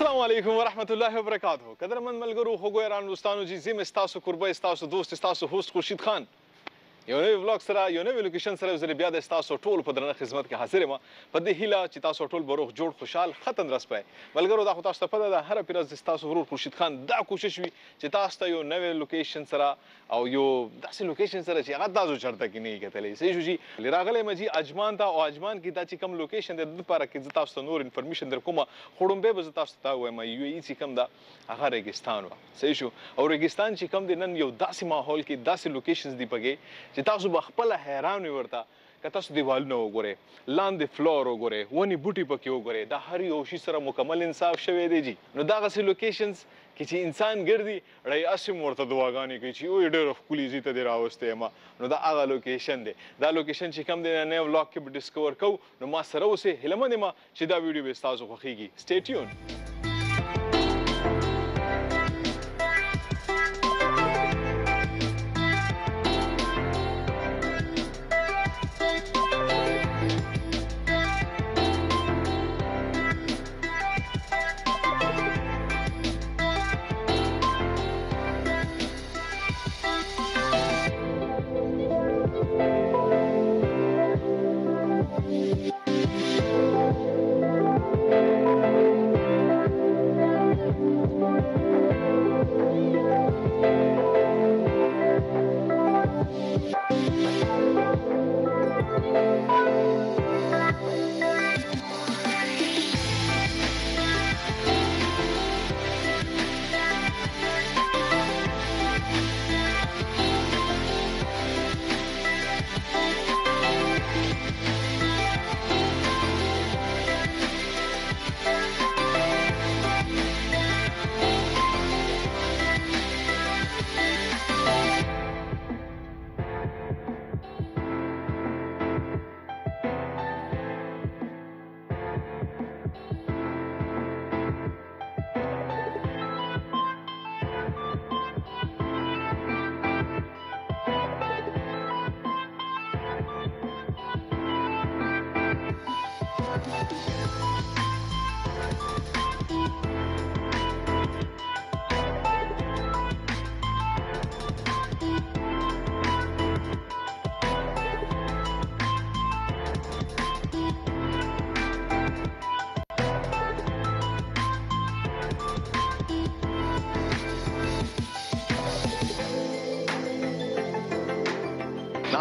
السلام علیکم ورحمت الله وبرکاتہ قدرمند ملګرو خوږو ایران دوستانو جی زم ستاسو قربه ستاسو دوست ستاسو هوست خورشید خان یو نوی ولاګ سره یو نوی لوکیشن سره زه بیا د ستاسو ټول په درنه خدمت کې حاضر یم په دې هیله چې تاسو ټول بروغ جوړ خوشحال ختم رس پای ملګرو دا خو تاسو ته پته ده هر پیرز ستاسو ورور خورشید خان دا کوشش وي چې تاسو ته یو نوی لوکیشن سره او یو داسې لوکیشن سره چې هغه تاسو چرته کې نه کتلې صحیح شو جی لراغله مجي اجمان ته او اجمان کې دا چې کوم لوکیشن د لپاره کې تاسو ته نور انفارمیشن در کومه خړم به تاسو ته وایم یو ای چې کوم دا هغه ریګستان و صحیح شو او ریګستان چې کوم د نن یو داسې ماحول کې داسې لوکیشنز دی پکې چې تاسو به خپل حیران ورته که تاسو دیوالونه وګورئ لاندې فلور وګورئ ونې بوټي پکې وګورئ دا هر یو شي سره مکمل انصاف شوی دی جی نو دغسې لوکیشنز کې چې انسان ګرځي ړی اسې ورته دعاګانې کوي چې اوی ډېره ښکلي ځای ته دې راوستی یم نو دا هغه لوکیشن دی دا لوکیشن چې کوم دی نننی ولاګ کې به ډسکور کوو نو ما سره اوسئ هیله مند یم چې دا ویډیو به ستاسو خوښیږي سټی ټیون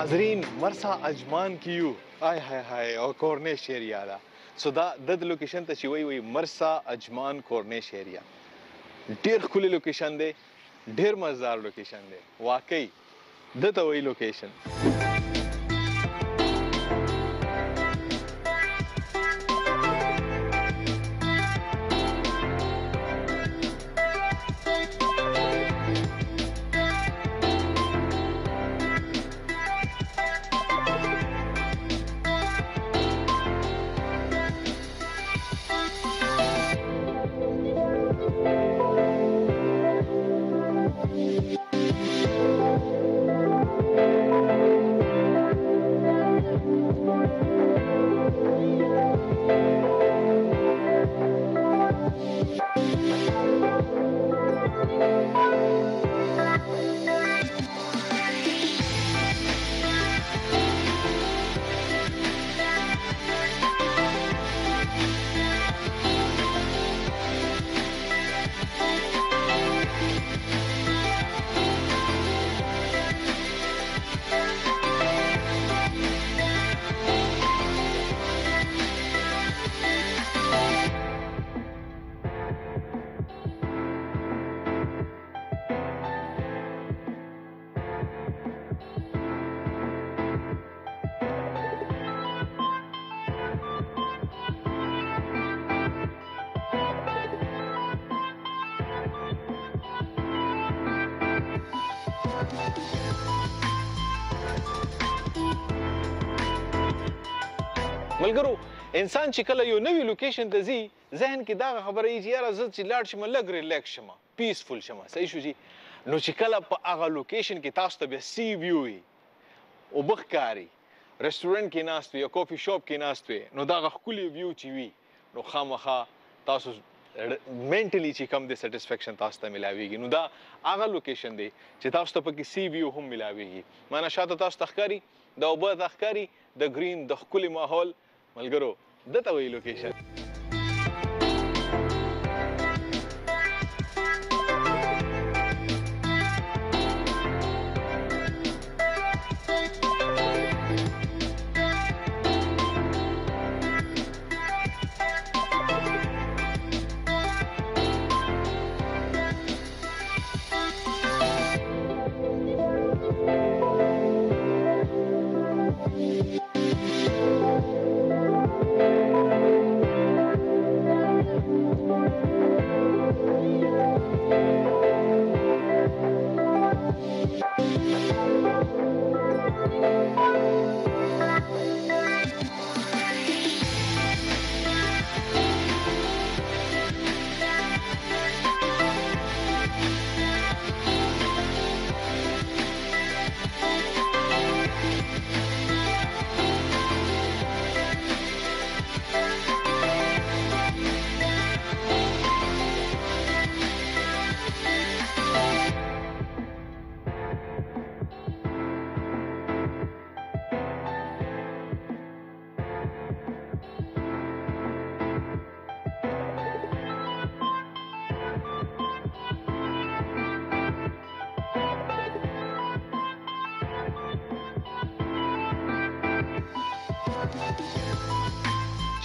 ناظرین مرسا اجمان کیو آی های های او کورنیش ایریا دا سو دا د لوکیشن ته چې وی مرسا اجمان کورنیش ایریا ډیر ښکلی لوکیشن دی ډیر مزدار لوکیشن دی واقعي دته وی لوکیشن ملګرو انسان چې کله یو نوی لوکیشن ته ځي ذهن کې دا خبره یي چې یاره زه چې لاړ شم لږ ریلیکس شم پیسفول شم صحیح شو جي نو چې کله په هغه لوکیشن کې تاسو ته بیا سی ویو وي اوبه ښکاري رسټورنټ کې ناست وي یا کافي شاپ کې ناست وي نو دغه ښکلي ویو چې وي نو خامخا تاسو منټلی چې کم د سټیسفیکشن تاسو ته ملاويږي نو دا هغه لوکیشن دی چې تاسو ته پکې سی ویو هم ملاويږي معنا شاته تاسو تخکاری د اوبه تخکاری د گرین د خولي ماحول ملګرو دته وی لوکیشن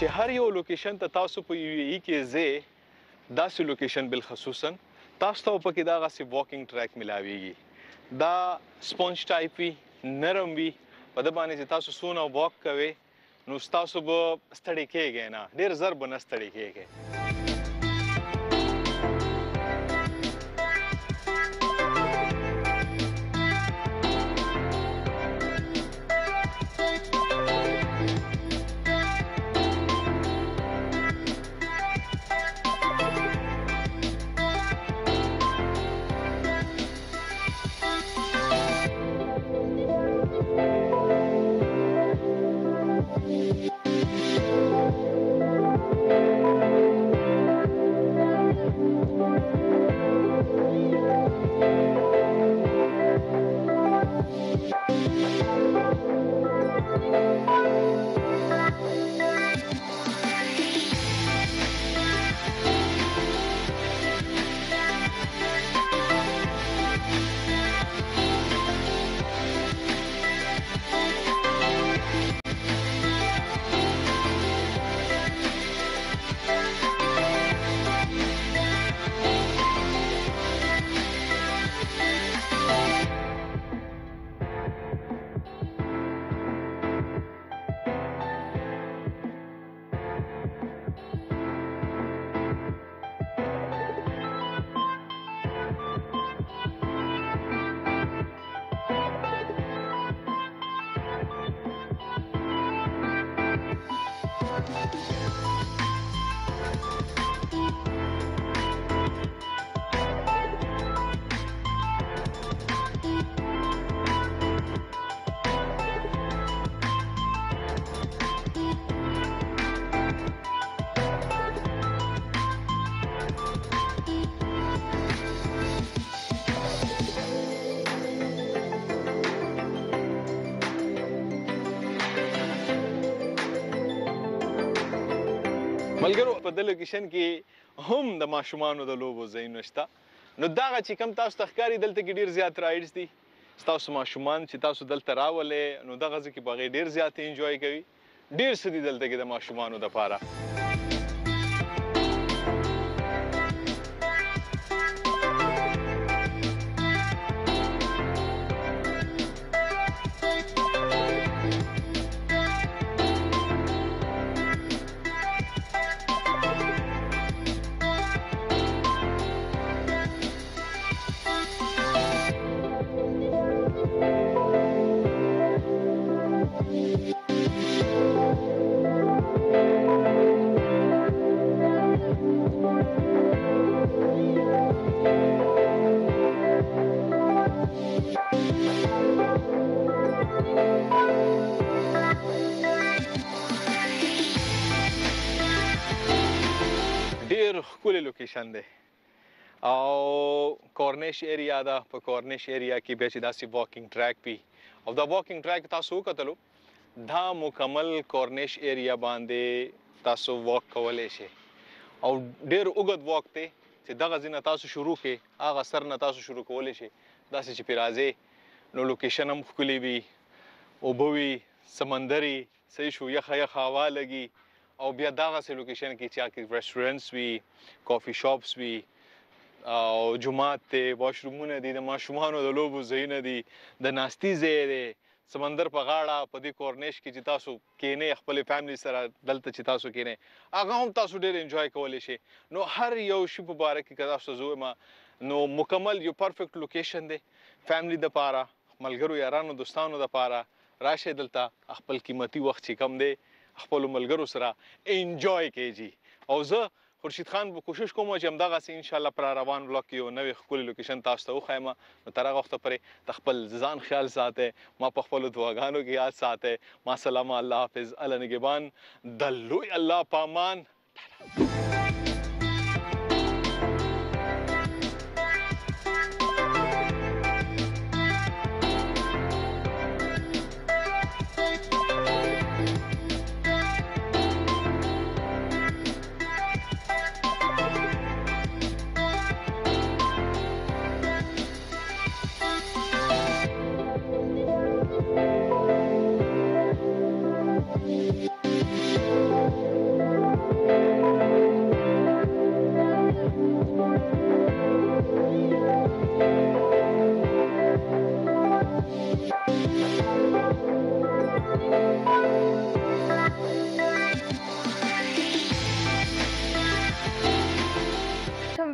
چې هر یو لوکیشن ته تاسو په یو ای کې زه داسې لوکیشن بالخصوصا تاسو ته پکې دا غاسي واکینګ ټریک ملاويږي دا سپونج ټایپ وي نرم وي په د باندې چې تاسو سونه واک کوئ نو تاسو به ستړي کېږئ نه ډېر زر به نه ستړي کېږئ ملګرو په د لوکیشن کې هم د ماشومانو د لوبو ځایونه شته نو دغه چې کم تاسو ته ښکاري دلته کې ډېر زیات رایډز دي ستاسو ماشومان چې تاسو دلته راولئ نو دغه ځای کې به هغې ډېر زیات انجوای کوي ډېر څه دي دلته کې د ماشومانو دپاره ښکلی لوکیشن دی او کورنیش ایریا ده. په کورنیش ایریا کې بیا چې داسې واکینګ ټریک وي او دا واکینګ ټریک تاسو وکتلو دا مکمل کورنیش ایریا باندې تاسو واک کولی شئ او ډېر اوږد واک دی چې دغه ځای نه تاسو شروع کړئ هغه سر نه تاسو شروع کولی شئ داسې چې پرې راځئ نو لوکیشن هم ښکلي وي اوبه وي سمندري صحیح شو یخه یخه هوا لګي او بیا دغسې لوکیشن کې چې هغه ریسټورنټس وي کافي شاپس وي او جومات دی واشرومونه دي د ماشومانو د لوبو ځایونه دي د ناستي ځای دی سمندر په غاړه په دې کورنیش کې چې تاسو کینئ خپلې فیملی سره دلته چې تاسو کینئ هغه هم تاسو ډېر انجوای کولی شئ نو هر یو شي په باره کې که تاسو زه وایم نو مکمل یو پرفیکټ لوکیشن دی فیملی دپاره ملګرو یارانو دوستانو دپاره راشئ دلته خپل قیمتي وخت چې کم دی خپلو ملګرو سره انجوای کوئ جي او زه خورشید خان به کوشش کوم چې همدغسې انشاءالله پر روان ولاګ کې یو نوې ښکلې لوکیشن تاسو ته وښیم نو تر هغه وخته پورې د خپل ځان خیال ساتئ ما په خپلو دعاګانو کې یاد ساتئ ما سلامه الله حافظ الله نگهبان د لوی الله په امان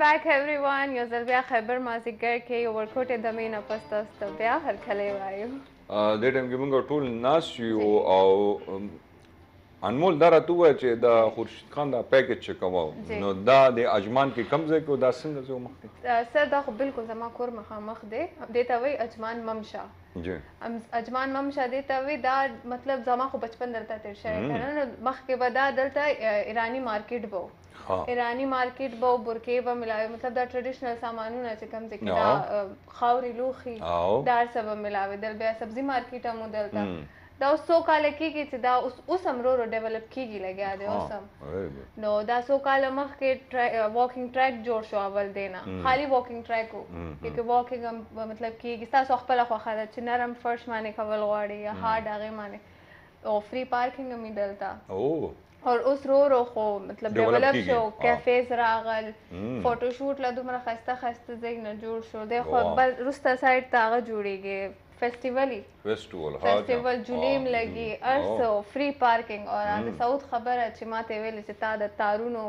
back everyone یو ځل بیا خیبر مازدیګر کې یو ورکوټې دمې نه پس تاسو ته بیا هرکلی وایو دې ټایم کې موږ ټول ناست یو او انمول دا راته ووایه چې د خورشید خان دا پیکیج چې کوم نو دا د اجمان کې کوم ځای کې دا څنګه ځای مخ دی سر دا خو بالکل زما کور مخامخ دی دې ته وایي اجمان ممشا اجمان ممشا دې ته وایي دا مطلب زما خو بچپن دلته تېر شوی که نه نو مخکې به دا دلته ایراني مارکیټ به ایرانی مارکیټ به برکې به ملاوي مطلب دا ټریډیشنل سامانونه چې کوم ځای کې دا خاورې لوښي دا هر څه به ملاوېدل بیا سبزي مارکیټ هم و دلته دا اوس څو کاله کېږي چې دا اوس هم ورو ورو ډیولپ کېږي لګیا دی اوس هم نو دا څو کاله مخکې واکینګ ټریک جوړ شو اول دی نه خالي واکینګ ټریک و کې واکینګ هم مطلب کېږي ستاسو خپله خوښه ده چې نرم فرش باندې کول غواړي یا هارډ هغې باندې او فری پارکینګ هم یې دلته اور اوس رو رو خو مطلب ډیولپ شو کیفیز راغل فوټو شوټ لا دومره ښایسته ښایسته ځایونه جوړ شو دی خو بل وروسته سایډ ته هغه جوړېږي فیسټیول جولیم لګي هر څه فری پارکینګ او هغه سعود خبره چې ما ته ویلې چې تا د تارونو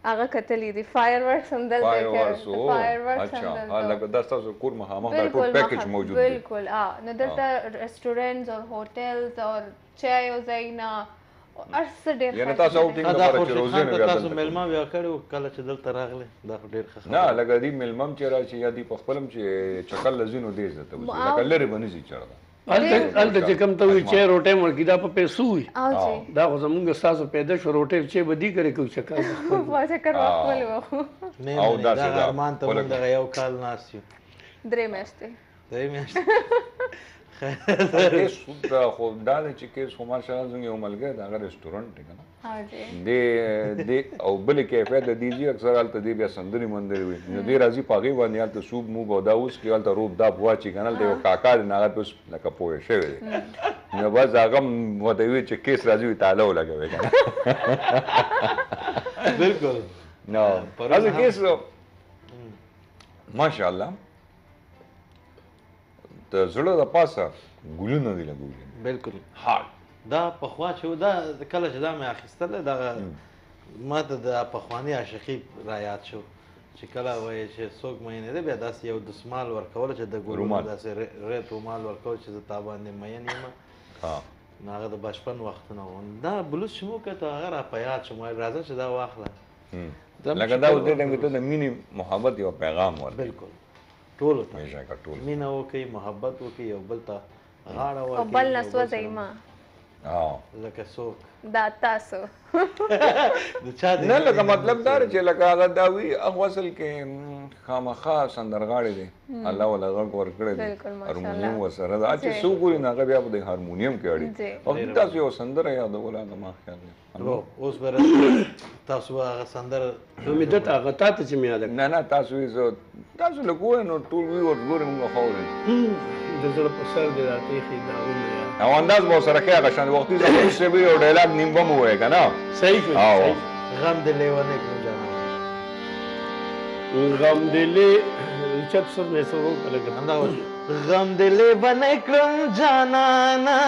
هغه کتلی دي فایر ورکس هم دلته فایر ورکس هم دلته لکه دا ستاسو کور مخامخ دا ټول پیکیج موجود دی بالکل نو دلته ریسټورنټس او هوټلز او چایو ځایونه ارڅه ډېر یعنې تاسو اوټینګ لپاره چې روزي نه بیا تاسو مېلمه بیا کړی وو کله چې دلته راغلی دا خو ډېر ښه نه لکه دې مېلمه هم چې راشي یا دې په خپل هم چې چکر لزینو دې زته لکه لري به نشي چړدا هلته چې کوم ته وي چې روټۍ مړکي دا په پیسو وي دا خو زمونږ ستاسو پیدا شو روټۍ چې به دې کرې کوم چکر چکر خپل و او دا ارمان ته موږ دغه یو کال ناست یو 3 میاشتې خو دا دی چې کیس خو ماشاءالله زموږ یو ملګری د هغه رسټورانټ دی که نه او بلې کیفیت د دې ځي اکثر هلته دې بیا سندرې مندرې وي نو دې راځي په هغې باندې هلته سوپ موب او دا اوس کښې هلته روب داب واچي که نه هلته یو کاکا دی نو هغه اوس لکه پوه شوی دی نو بس هغه هم ورته وي چې کیس راځي وي تاله ولګوي که نه بلکل نو هسې کیس ماشاءالله د زړه د پاسه ګلونه دي لګولي بلکل دا پخوا چې دا کله چې دا مې اخیستلی دغه ما ته د پخواني عاشقي را یاد شو چې کله وایي چې څوک مین دی بیا داسې یو دسمال ورکول چې د ګلونو داسې ریت رومال ورکول چې زه تا باندې مین یم نو هغه د بچپن وختونه وو دا بلوز چې مو کته هغه را په یاد شو راځه چې دا واخله لکه دا اوس دې ټایم کې ته د مینې محبت یو پیغام ورکوي بلکل ټولو ته مینه وکړئ محبت وکړئ یو بل ته غاړه ورکړئ او بل نه سوځئ مه لکه څوک دا تاسو د چا دی نه لکه مطلب دا دی چې لکه هغه دا وي هغه اصل کې خامخا سندرغاړی دی الله ولا غږ ورکړی دی هارمونیم ورسره دا چې څوک وایي نو هغه بیا به د هارمونیم کې اړي وخت تاسو یو سندره یادوله زما خیال دی اوس به تاسو به هغه سندره مې دته هغه تا ته چې مې یاد نه تاسو یې تاسو لږ ووایئ نو ټول وي ورګورې مونږ ښه اورئ د زړه په سر دې راته ایښي داغونه او انداز به ورسره ښه هغه شان وختي زموږ صاحب یو ډایلاګ نیم به مو ووایه که نه صحیح شو غم دې لیونی کړم جانانه غم دې چت سر مې سر وکړه همدا غم دې لیونی کړم جانانه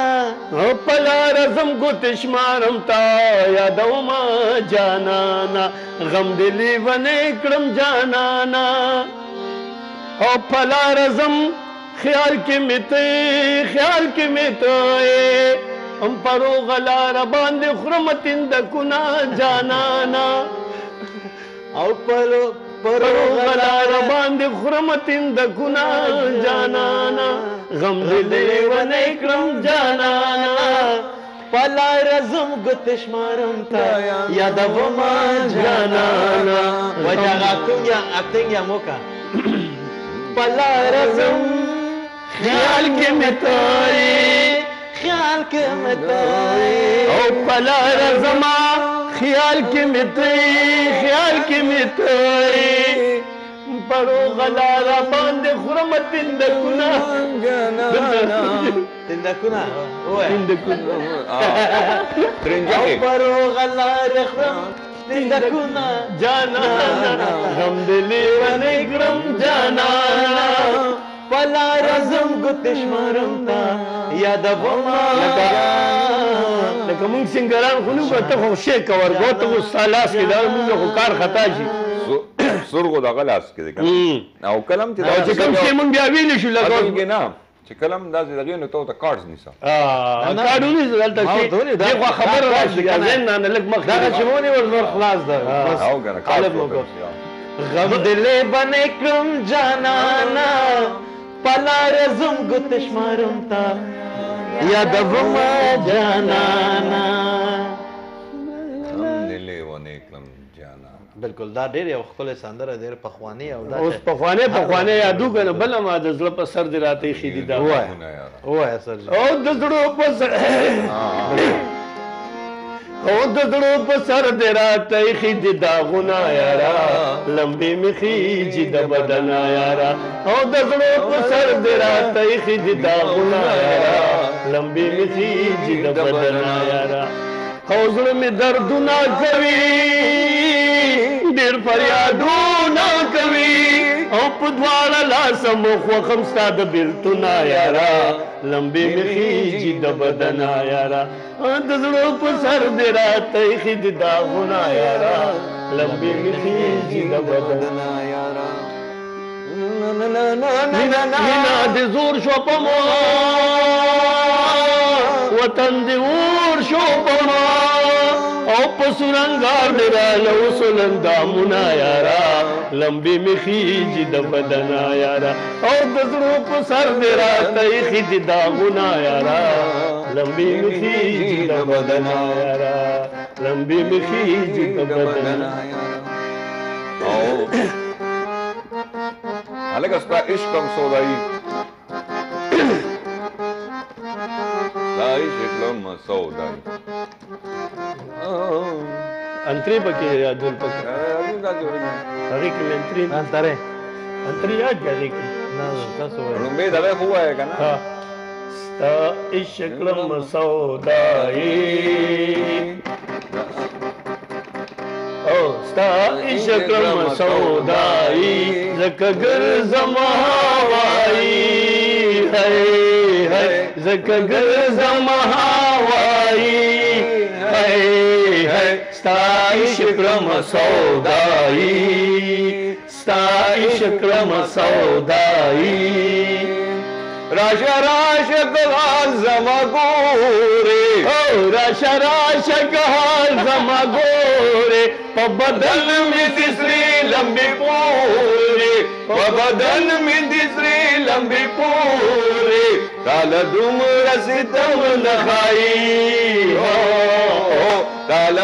او په لاره ځم ګوتې شمارم تا یادومه جانانه غم دې لیونی کړم جانانه او په لاره ځم خیال کې مې ته هم پروغه لاره باندې خورم تندکونه جانانه او پروغه لاره باندې خورم تندکونه جانانه غم دې لیونی کړم جانانه په لاره ځم ګوتې شمارم تا یادومه جانانه وجه هغه اکتنګ یا موکه په لاره ځم خیال کې مې ته او په لاره زما خیال کې مې ته پروغه لاره باندې خورم تندکونه او پروغه لاره خورم تندکونه جانانه غم دې لیونی کړم جانانه په لاره ځم ګوتې شمارم تا یادومه لکه مونږ سنګران خو نه ته خو شی که ورکو ته خو ستا لاس کې دا مونږ خو کار خطا شي سرغو دغه لاس کې دی او کلم چې کوم شی مونږ بیا ویلی شو لکه نه چې کلم داسې دغې نو ته ورته کارډز نیسه کارډ ونیسه دلته شي دې خوا خبره راشي ذهن نه لږ مخکې دغه چې ونیول نور خلاص ده او کنه کارډ غم دې لیونی کړم جانانه په لاره ځم ګوتې شمارم تا یادومه جانانه بالکل دا ډېر یو ښکلی سندره ډېر پخواني او اوس پخوانی یادو که نه بله ما د زړه په سر دې راته ایښي دي دا ووایه سر او د زړه په سر او د زړه په سر دې راته ایښي دي داغونه یاره لمبې مې خیجي د بدنه یاره او د زړه په سر دې راته ایښي دي داغونه یاره لمبې مې خیجي د بدنه یاره او زړه مې دردونه کوي ډېر فریادونه کوي او په دواړه لاسه مو خوښم ستا د بېلتونه یاره لمبې مې خیجي د بدنه یاره د زړه په سر دې راته ایښي دي داغونه یاره لمبې مې خیجي د بدنه یاره مینه دې زور شو په ما وطن دې اور شو په ما او په سورنګار دې راله اوس اندامونه یاره لمبې مې خیجي د بدنه یاره او د زړه په سر دې راته ایښي دي داغونه یاره لمبې مې خیجي د بدنه یاره لمبې مې خیجي د بدنه هلکه ستا عشق هم سودایي سودایي انتری پکې یادول پکې هغې کې مې انتری یاد کړه هغې کې لومبۍ دغه خو ووایه که نه ستا عشق لم سودایي او ستا عشق لم سودایي زکه ګرځم هوایي زکه ګرځم هوایي ستا عشق لم سودایي ستا عشق لم سودایي راشه راشه گل زما گوره راشه گل زما گوره په بدن می دسری لمبی پوره په بدن می دسری لمبی پوره کال دوم رسیدم نخایی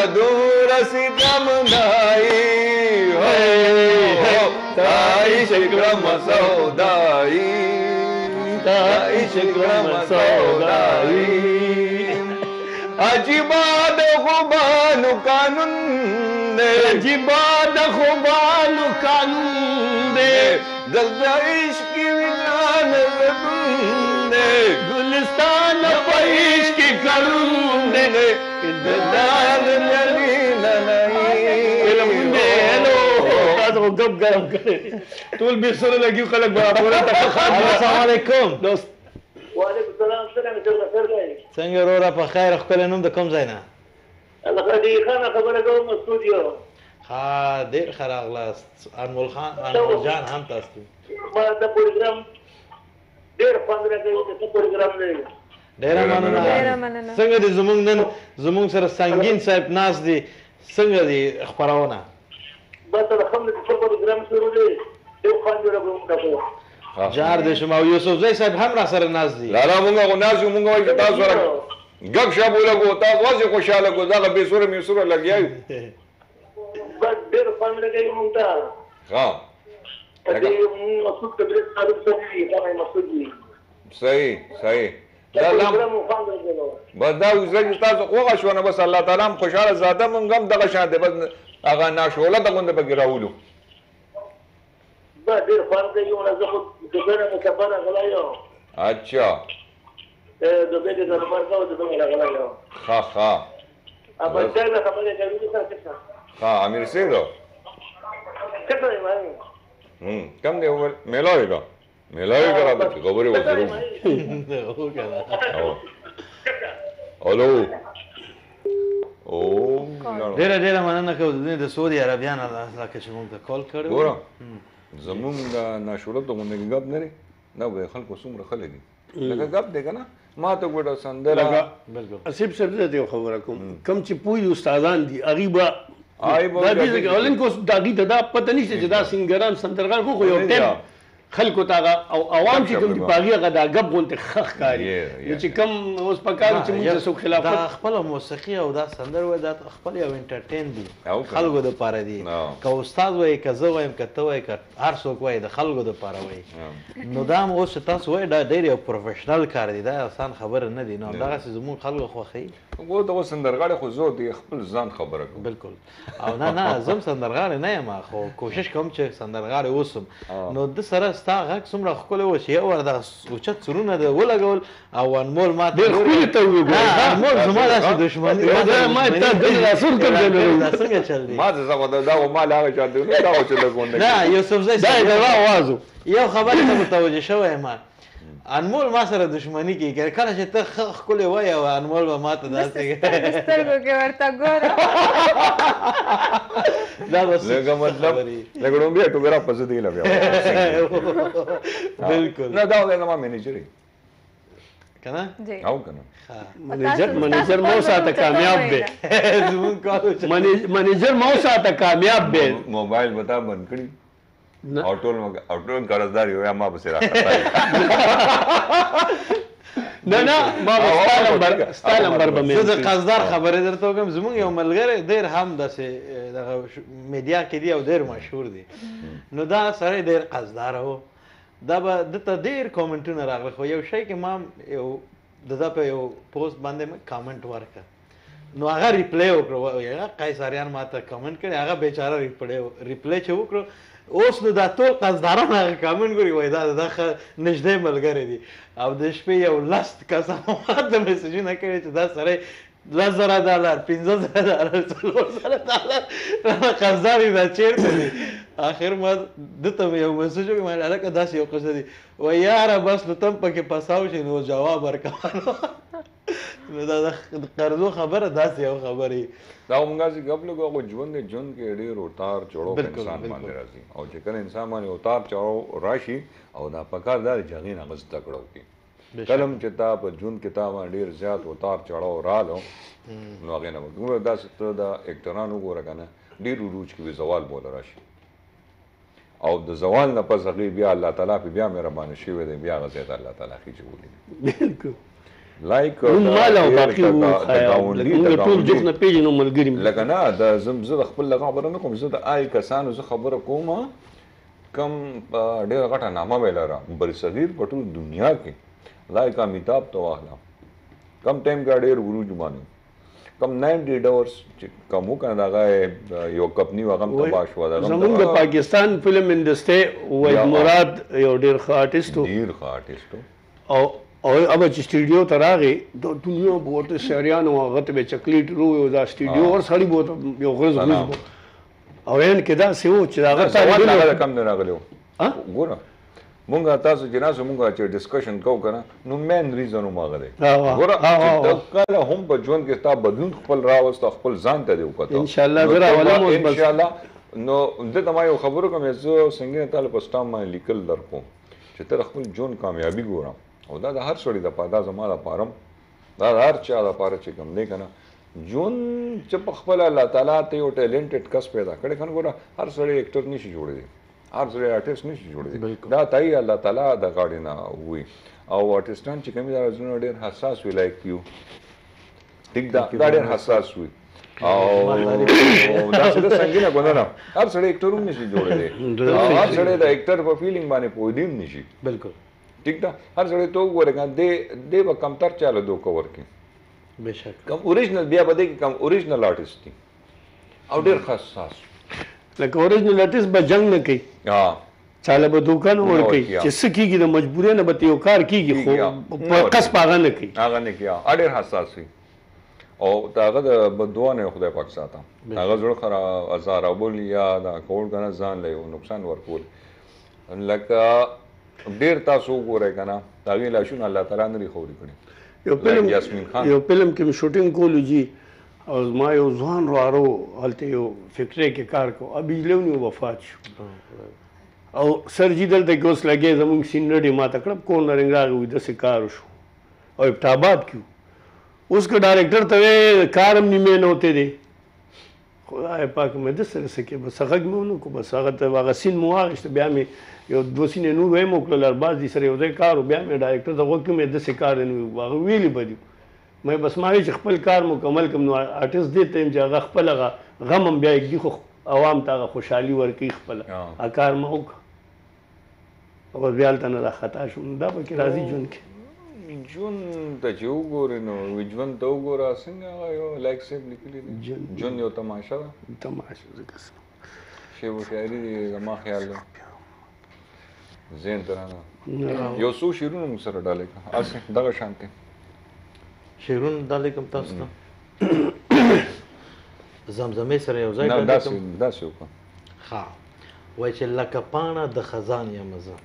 دور رسیدم دایی دایی شکرم سودایی دایی شکرم سودایی عجیبا د خوبانو قانون دے عجیبا د خوبانو قانون دے دلتا عشق ویلان زدون دے گلستان پا عشق کرون دے دلال جلیل علم دے تاسو کو گپ گرم کرے ټول به سره لګیو خلک به پورا تفخر السلام علیکم دوست وعلیکم السلام سلام څنګه دی څنګه وروره په خیر خپل نوم د کوم ځای نه الله خدای خان خبره کوم استودیو ها ډېر ښه راغلاست انمول خان انمول جان هم تاسو ما د پروګرام ډېر خوند راکوي د پروګرام دی ډېره مننه څنګه دي زمونږ نن زمونږ سره سنگین صاحب ناست دي څنګه دي خپرونه بس الحمدلله چې پروګرام شروع دی ډېر خوند راکوم تاسو جار دې شما او یوسف زئی صاحب هم را سره ناست دي لالا مونږه غو ناز مونږه وای چې تاسو سره ګپ شپ ولګو تاسو واسه خوشاله کو دا به سوره می سوره لګیایو بس ډېر خوند راکوي مونږ ته ها دې مسعود کبیر صاحب سره مسعود دی صحیح صحیح دا لام بس دا وزګ تاسو خوغه شو نه بس الله تعالی هم خوشاله زاده مونږ هم دغه شاته بس هغه ناشوله دغه نه بګی راولو با ډېر خوند دی یو زه خو دغه خبره غلایم اچھا د دې د نمبر کو د دغه غلایم ها ها ابا دا خبره کوي څه ها امیر سیدو څه کوي ما کم دی ول ملاویگا را بچی خبری وزرو الو او ډېره مننه کوم د سعودي عربیان لکه چې موږ ته کال کړی ګوره زمونږ د ناشولت غونډې کې ګپ نه لري دا به خلکو څومره خلک دي لکه ګپ دی که نه ما ته ګوره سندره اسیب صاحب زه ته خبره کوم کم چې پوه استادان دي هغې به دا دې ځکه اولن کو د هغې ته دا پته نشته چې دا سینګران سندرغان خو یو ټیم خلکو ته او عوام چې کوم دي په هغې هغه دا ګپ غونتې ښه ښکاري نو چې کوم اوس پکار چې موږ ته څوک خلافت دا خپله موسیقي او دا سندر وایي دا خپل یو انټرټین دي خلکو دپاره دي که استاد وایي که زه وایم که ته وایي که هر څوک وایي د خلکو دپاره وایي نو دا هم اوس چې تاسو وایي دا ډېر یو پروفیشنل کار دی دا آسان خبره نه دي نو همدغسې زموږ خلکو خوښوي و دغه سندرغاړی خو زه دی خپل ځان خبره کوم بالکل او نه زه هم سندرغاړی نه یم خو کوشش کوم چې سندرغاړی اوسم نو د سره ستا غږ څومره ښکلی و چې یو ور دغه اوچت سرونه د ولګول او انمول ما ته ښکلي ته وګوره انمول زما داسې دښمني ما تا دل راسور کړل دا څنګه چل دی ما ته څه دا و مال هغه چاته نه دا و چې لګونډه نه یوسف زئی دا د آوازو یو خبره ته متوجه شوی ما انمول ما سره دښمني کوي کله چې ته ښکلې وایې او انمول به ما ته داسې سترګو کې ورته ګوره دا بس لکه مطلب لکه ډومبیا ټوګرا پسې دی لګیا بالکل نه دا و ما مینیجر کنه او کنه منیجر مو ساته کامیاب دی زمون کارو منیجر مو ساته کامیاب دی موبایل بتا بند کړی اټول قرضدار یو یا ما به سره نه ما ستا نمبر به مې زه د قرضدار خبرې درته وکړم زمونږ یو ملګری ډېر هم داسې دغه میډیا کې دی او ډېر مشهور دی نو دا سړی ډېر قرضدار و دا به دته ډېر کومنټونه راغله خو یو شی کې ما یو د ده په یو پوسټ باندې مې کامنټ ورکړه نو هغه ریپلی وکړو هغه قیصریان ما ته کامنټ کړی هغه بیچاره ریپلی چې وکړو اوس نو دا ټول قصداران هغه کامنټ ګوري وایي دا د نږدې ملګری دي او د شپې یو لس کسان ما ته میسجونه کړي چې دا سړی $10,000 $15,000 $4,000 قرضدار یې دا چېرته دي اخر ما دته مې یو میسج وکړ ما هلکه داسې یو قصه دي وایي یاره بس نو ته هم پکې پساو شي نو جواب ورکوه نو دا د قرضو خبره داسې یو خبرې دا همداسې ګپ لګو هغه ژوند دی ژوند کې ډېر اتار چړاو په انسان باندې راځي او چې کله انسان باندې اتار چړاو راشي او دا پکار دا چې هغې نه هغه زده کړه وکړي کله هم چې تا په ژوند کې تا باندې ډېر زیات اتار چړاو راغلو نو هغې نه وګوره داسې ته د اکټران وګوره که نه ډېر عروج کې به زوال بوله راشي او د زوال نه پس هغې بیا الله تعالی پې بیا مهربانه شوی دی بیا هغه ځای ته الله تعالی خېچولي بالکل لایک مال او باقي موږ ټول جوخ نه پیژنو ملګري لکه نه د زه د خپل خبره نه کوم، زه د آی کسانو زه خبره کوم کم ډېره غټه نامه به لره برصغیر په ټول دنیا کې، لایک امیتاب ته واخله کم ټایم کې ډېر عروج باندې کم 90 ډالرز چې کم وکړه دغه یو کمپنی هغه هم تباه شوه. زموږ د پاکستان فلم انډسټري وحید مراد یو ډېر ښه آرټسټ و، ډېر ښه آرټسټ و، او هغه چې سټوډیو ته راغی د دنیا به ورته سیاریان و، هغه ته به چکلیټ رو دا سټوډیو ور سړي به ورته یو غرض غوز به او عین کې داسې و چې هغه سوال کم نه راغلی و. ګوره مونږ تاسو چې ناسو مونږ چې ډسکشن کوو که نه نو مین ریزن هم هغه دی. ګوره کله هم په ژوند کې ستا بدلون خپل راوسته خپل ځان ته دې وکتو انشاءالله زه راولم انشاءالله. نو دلته ما یو خبرو کوم زه سنګینه تعالی په سټام باندې لیکل در کوم چې ته خپل ژوند کامیابي ګورم او دا د هر سړي دپاره دا زما دپاره دا د هر چا دپاره چې کوم دی که نه ژوند چې په خپله الله تعالی ته یو ټیلنټډ کس پیدا کړی که نه ګوره هر سړی ایکټر نشي جوړېدی، هر سړی آرټسټ نشي جوړېدی، دا تایي الله تعالی د غاړې نه وي. او آرټسټان چې کوم دا زړونه ډېر حساس وي لایک یو ټیک دا ډېر حساس وي او داسې د سنګینه ګونه نه هر سړی ایکټر هم نشي جوړېدی، هر سړی د ایکټر په فیلینګ باندې پوهېدی هم نشي. بالکل ٹھیک ده هر سړی ته وګوره کنه دې به کمتر چاله دوکه ورکړي بېشک کم اوریجنل بیا به دی کم اوریجنل آرټسټ دي او ډېر حساس لکه اوریجنل آرټسټ به جنګ نه کوي چاله به دوکه نه ورکوي چې څه کېږي د مجبورۍ نه به یو کار کېږي خو په قصب هغه نه کوي هغه نه کوي ډېر حساس وي او د هغه د بددعا نه خدای پاک ساته هغه زړه ازارول یا د کول کنه ځان له نقصان ورکول لکه ډېر تاسو وګورئ که نه د هغې لاشونه الله تعالی نه دي خوري کړي. یو فلم کې مې شوټینګ کولو جي او زما یو ځوان وراره هلته یو فکټرۍ کې کار کوو بجلی ونیو وفات شو او سر جي دلته کې اوس لګې زموږ سینډر ډې ما ته کړه کورنرنګ راغی وي داسې کار وشو او ابټاباد کې اوس که ډایرکټر ته وې کار هم نیمې نه وتی دی خدای پاک مې ده سره څه کې بس غږ مې ونه کړو بس هغه ته هغه سین مو واخېسته بیا مې یو دوه سینې نور ویم وکړل ارباز دي سره یو ځای کار و بیا مې ډایرکټر ته غوږ کې مې داسې کار نه وي هغه ویلي به دي مې بس ما وی چې خپل کار مکمل کړم نو آرټسټ دې ته یم چې هغه خپل هغه غم هم بیا یږدي خو عوام ته هغه خوشحالي ورکوي خپله هغه کار مه وکړه او بس بیا هلته نه راخطا شوم دا پکې راځي ژوند کې ژوند ته چې وګورې نو ژوند ته وګوره څنګه هغه یو لایک صاحب لیکلي دي ژوند یو تماشه ده تماشه ځکه شعر و شاعري دی زما خیال ده ذهن ته رانه یو څو شعرونه موږ سره ډالۍ کړه هسې دغه شانتې شعرونه ډالۍ کوم تاسو ته زمزمې سره یو ځای داسې وکړه ښه وایي چې لکه پاڼه د خزان یمه زه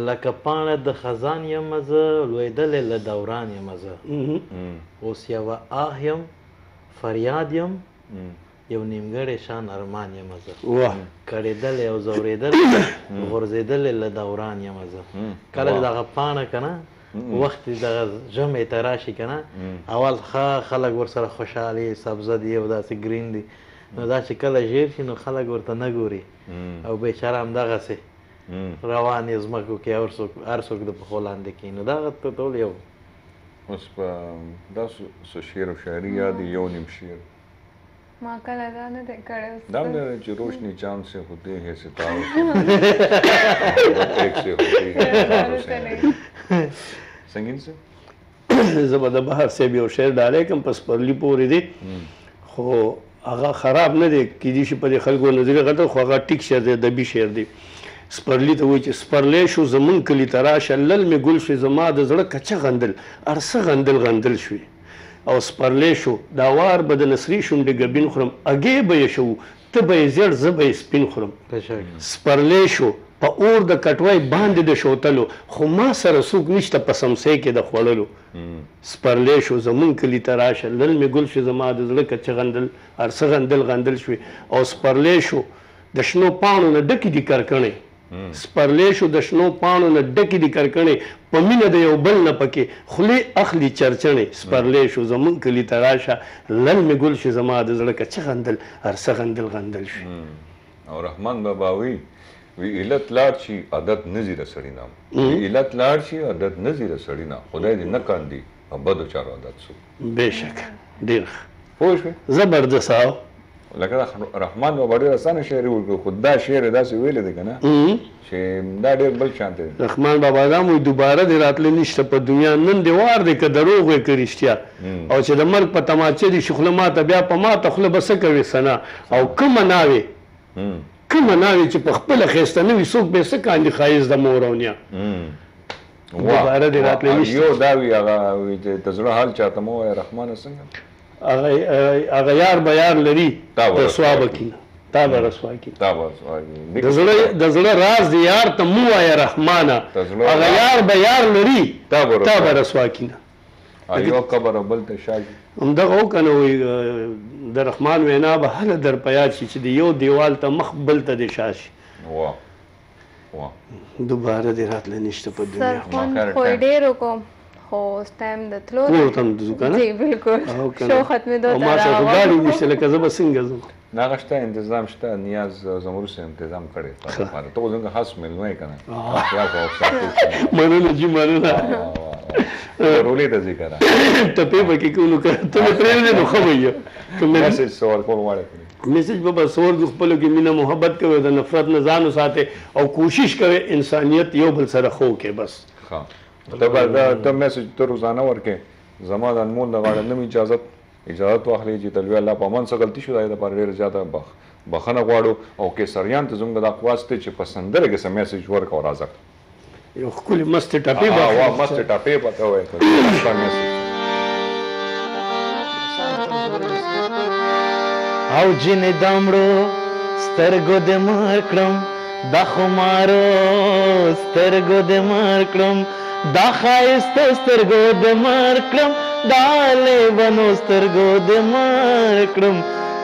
لکه پاڼه د خزان یمه زه لوېدلې له دوران یمه زه اوس یوه آه یم فریاد یم یو نیمګړی شان ارمان یمه زه کړېدلې او ځورېدلې غورځېدلې له دوران یمه زه کله چې دغه پاڼه که نه وخت دغه ژمی ته راشي که نه اول ښه خلک ورسره خوشحالي سبزه دي او داسې ګرین دي نو دا چې کله ژیر شي نو خلک ورته نه ګوري او بیچاره همدغسې روان یې ځمکو کې هر څوک د پښو لاندې کښي نو دغه ټول یو اوس په دا څه شعر و شاعري یاد یو نیم شعر ما کله دا نه دی کړی دا هم نه چې روشنی چاند سے ہوتے ہیں ستاروں ایک سے ہوتے ہیں سنگین سے زه به د بهر صاحب یو شعر ډالۍ کړم په سپرلي پورې دی خو هغه خراب نه دی کیدای شي په دې خلکو نظر غلط خو هغه ټیک شعر دی ادبي شعر دی سپرلی ته وایي چې سپرلی شو زمونږ کلي ته راشه لل مې ګل شوې زما د زړه کچه غندل ارڅه غندل غندل شوې او سپرلی شو دا وار به د نسري شونډې ګبین خورم اګې به یې شو ته به یې زیړ زه به یې سپین خورم سپرلی شو په اور د کټوۍ باندې د شوتلو خو ما سره څوک نشته په سمسۍ کې د خوړلو سپرلی شو زمونږ کلي ته راشه لل مې ګل شوې زما د زړه کچه غندل ارڅه غندل غندل شوې او سپرلی شو د شنو پاڼو نه ډکې دي کرکڼې سپرلی شو د شنو پاڼو نه ډکې دي کرکڼې په مینه د یو بل نه پکې خولې اخلي چرچڼې سپرلی شو زمونږ کلي ته راشه لل مې ګل شي زما د زړه کچه غندل ارڅه غندل غندل شي او رحمان بابا وی وی علت لاړ شي عادت نه ځي د سړي نه وی علت لاړ شي عادت نه ځي د سړي نه خدای دې نه کاندي او بدو چارو عادت سو بېشکه ډېر پوه شوې زبردست او لکه رحمان بابا ډېر اسانه شعر وکړو خو دا شعر داسې ویلی دی که نه چې دا ډېر بل شان دی رحمان بابا دا وایي دوباره دې راتلی نشته په دنیا نن دې وار دی که دروغ وایي که رښتیا او چې د مرګ په تماچه دي شي خوله ماته بیا په ماته خوله به څه کوې ثنا او کومه ناوې کومه ناوې چې په خپله ښایسته نه وي څوک به یې څه کاندي ښایست د مور او نیا دوباره دې راتلی نشته یو دا وي هغه د زړه حال چاته مه وایه رحمانه څنګه هغه یار به یار لري رسوا به کینه تا به رسوا کینه د زړه راز د یار ته مو وایه رحمانه هغه یار به یار لري تا به رسوا کینه یو قبر او بل ته شا همدغه و که نه وایي د رحمان وینا به هله در په یاد شي چې د یو دیوال ته مخ بل ته دې شا شي دوباره دې راتلی نشته په دنیا سرخوند خو یې ډېر وکړم خو اوس ټایم د تلو کور ته هم ځو که نه جی بالکل شو ختمېدو او ما سره خو ګاډي نشته لکه زه به څنګه ځم نه هغه شته انتظام شته نیاز زمرو سره انتظام کړی تا لپاره ته خو زموږ خاص میلمه یې که نه مننه جي مننه رولې ته ځي که نه ټپې به کې کوو نو که ته مې پرېږدې نو ښه به وي میسج څه ورکول غواړې میسج به بس ورکړو خپلو کې مینه محبت کوئ د نفرت نه ځان وساتئ او کوشش کوئ انسانیت یو بل سره ښه وکړئ بس ته میسج ته روزانه ورکې زما د انمول د غاړه نم اجازت واخلې چې تلوي الله په من څه غلطي شو دا لپاره ډېره زیاته بخښنه غواړو او کیسریان ته زموږ دا خواست دی چې په سندره کې څه میسج ورکړه او راځه یو ښکلې مستې ټپې مستې ټپې پته وایي او جن دامړو سترګو دې مار کړم دا خمارو سترګو دې مار کړم دا ښایسته سترګو دې مار کړم دا لیونو سترګو دې مار کړم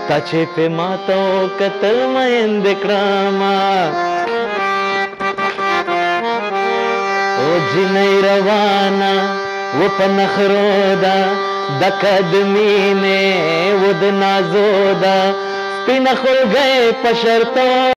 تا چې پې ماته وکتل میندې کړمه او جنۍ روانه و په نخرو ده دکه د مینې و د نازو ده سپینه خولګۍ په شرطو